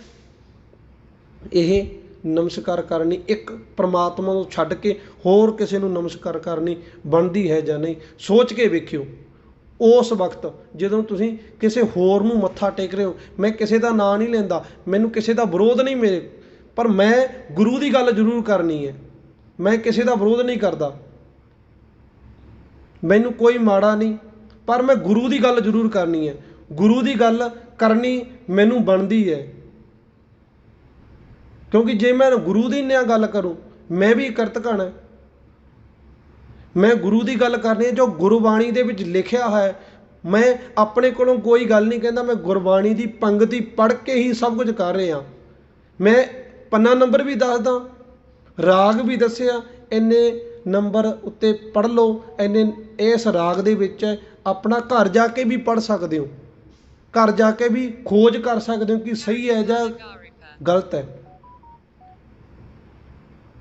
ਇਹ ਨਮਸਕਾਰ ਕਰਨੀ ਇੱਕ ਪਰਮਾਤਮਾ ਨੂੰ ਛੱਡ ਕੇ ਹੋਰ ਕਿਸੇ ਨੂੰ ਨਮਸਕਾਰ ਕਰਨੀ ਬਣਦੀ ਹੈ ਜਾਂ ਨਹੀਂ। ਸੋਚ ਕੇ ਵੇਖਿਓ। ਉਸ ਵਕਤ ਜਦੋਂ ਤੁਸੀਂ ਕਿਸੇ ਹੋਰ ਨੂੰ ਮੱਥਾ ਟੇਕ ਰਹੇ ਹੋ, ਮੈਂ ਕਿਸੇ ਦਾ ਨਾਂ ਨਹੀਂ ਲੈਂਦਾ, ਮੈਨੂੰ ਕਿਸੇ ਦਾ ਵਿਰੋਧ ਨਹੀਂ ਮੇਰੇ, ਪਰ ਮੈਂ ਗੁਰੂ ਦੀ ਗੱਲ ਜ਼ਰੂਰ ਕਰਨੀ ਹੈ। ਮੈਂ ਕਿਸੇ ਦਾ ਵਿਰੋਧ ਨਹੀਂ ਕਰਦਾ, ਮੈਨੂੰ ਕੋਈ ਮਾੜਾ ਨਹੀਂ, ਪਰ ਮੈਂ ਗੁਰੂ ਦੀ ਗੱਲ ਜ਼ਰੂਰ ਕਰਨੀ ਹੈ। ਗੁਰੂ ਦੀ ਗੱਲ ਕਰਨੀ ਮੈਨੂੰ ਬਣਦੀ ਹੈ, ਕਿਉਂਕਿ ਜੇ ਮੈਂ ਗੁਰੂ ਦੀ ਨਾਲ ਗੱਲ ਕਰੂੰ ਮੈਂ ਵੀ ਕਰਤਘਣ ਹੈ। ਮੈਂ ਗੁਰੂ ਦੀ ਗੱਲ ਕਰਨੀ ਹੈ ਜੋ ਗੁਰਬਾਣੀ ਦੇ ਵਿੱਚ ਲਿਖਿਆ ਹੈ। ਮੈਂ ਆਪਣੇ ਕੋਲੋਂ ਕੋਈ ਗੱਲ ਨਹੀਂ ਕਹਿੰਦਾ, ਮੈਂ ਗੁਰਬਾਣੀ ਦੀ ਪੰਗਤੀ ਪੜ੍ਹ ਕੇ ਹੀ ਸਭ ਕੁਝ ਕਰ ਰਿਹਾ। ਮੈਂ ਪੰਨਾ ਨੰਬਰ ਵੀ ਦੱਸਦਾ, ਰਾਗ ਵੀ ਦੱਸਿਆ, ਇੰਨੇ ਨੰਬਰ ਉੱਤੇ ਪੜ੍ਹ ਲਓ, ਇੰਨੇ ਇਸ ਰਾਗ ਦੇ ਵਿੱਚ ਹੈ। ਆਪਣਾ ਘਰ ਜਾ ਕੇ ਵੀ ਪੜ੍ਹ ਸਕਦੇ ਹੋ, ਘਰ ਜਾ ਕੇ ਵੀ ਖੋਜ ਕਰ ਸਕਦੇ ਹੋ ਕਿ ਸਹੀ ਹੈ ਜਾਂ ਗਲਤ ਹੈ।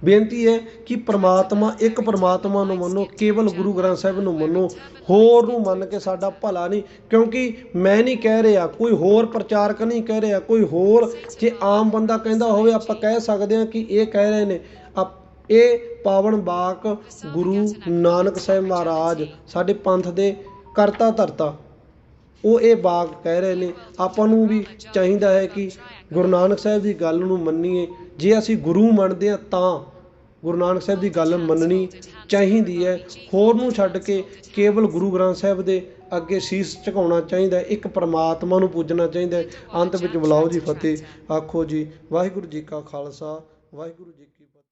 ਬੇਨਤੀ ਹੈ ਕਿ ਪ੍ਰਮਾਤਮਾ, ਇੱਕ ਪ੍ਰਮਾਤਮਾ ਨੂੰ ਮੰਨੋ, ਕੇਵਲ ਗੁਰੂ ਗ੍ਰੰਥ ਸਾਹਿਬ ਨੂੰ ਮੰਨੋ, ਹੋਰ ਨੂੰ ਮੰਨ ਕੇ ਸਾਡਾ ਭਲਾ ਨਹੀਂ। ਕਿਉਂਕਿ ਮੈਂ ਨਹੀਂ ਕਹਿ ਰਿਹਾ, ਕੋਈ ਹੋਰ ਪ੍ਰਚਾਰਕ ਨਹੀਂ ਕਹਿ ਰਿਹਾ, ਕੋਈ ਹੋਰ ਜੇ ਆਮ ਬੰਦਾ ਕਹਿੰਦਾ ਹੋਵੇ ਆਪਾਂ ਕਹਿ ਸਕਦੇ ਹਾਂ ਕਿ ਇਹ ਕਹਿ ਰਹੇ ਨੇ। ਇਹ ਪਾਵਨ ਬਾਕ ਗੁਰੂ ਨਾਨਕ ਸਾਹਿਬ ਮਹਾਰਾਜ, ਸਾਡੇ ਪੰਥ ਦੇ ਕਰਤਾ ਧਰਤਾ, ਉਹ ਇਹ ਬਾਕ ਕਹਿ ਰਹੇ ਨੇ। ਆਪਾਂ ਨੂੰ ਵੀ ਚਾਹੀਦਾ ਹੈ ਕਿ ਗੁਰੂ ਨਾਨਕ ਸਾਹਿਬ ਦੀ ਗੱਲ ਨੂੰ ਮੰਨੀਏ। ਜੇ ਅਸੀਂ ਗੁਰੂ ਮੰਨਦੇ ਹਾਂ ਤਾਂ ਗੁਰੂ ਨਾਨਕ ਸਾਹਿਬ ਦੀ ਗੱਲ ਮੰਨਣੀ ਚਾਹੀਦੀ ਹੈ। ਹੋਰ ਨੂੰ ਛੱਡ ਕੇ ਕੇਵਲ ਗੁਰੂ ਗ੍ਰੰਥ ਸਾਹਿਬ ਦੇ ਅੱਗੇ ਸੀਸ ਝੁਕਾਉਣਾ ਚਾਹੀਦਾ ਹੈ, ਇੱਕ ਪਰਮਾਤਮਾ ਨੂੰ ਪੂਜਣਾ ਚਾਹੀਦਾ ਹੈ। ਅੰਤ ਵਿੱਚ ਬੁਲਾਓ ਜੀ ਫਤਿਹ। ਆਖੋ ਜੀ ਵਾਹਿਗੁਰੂ ਜੀ ਕਾ ਖਾਲਸਾ, ਵਾਹਿਗੁਰੂ ਜੀ ਕੀ ਫਤਿਹ।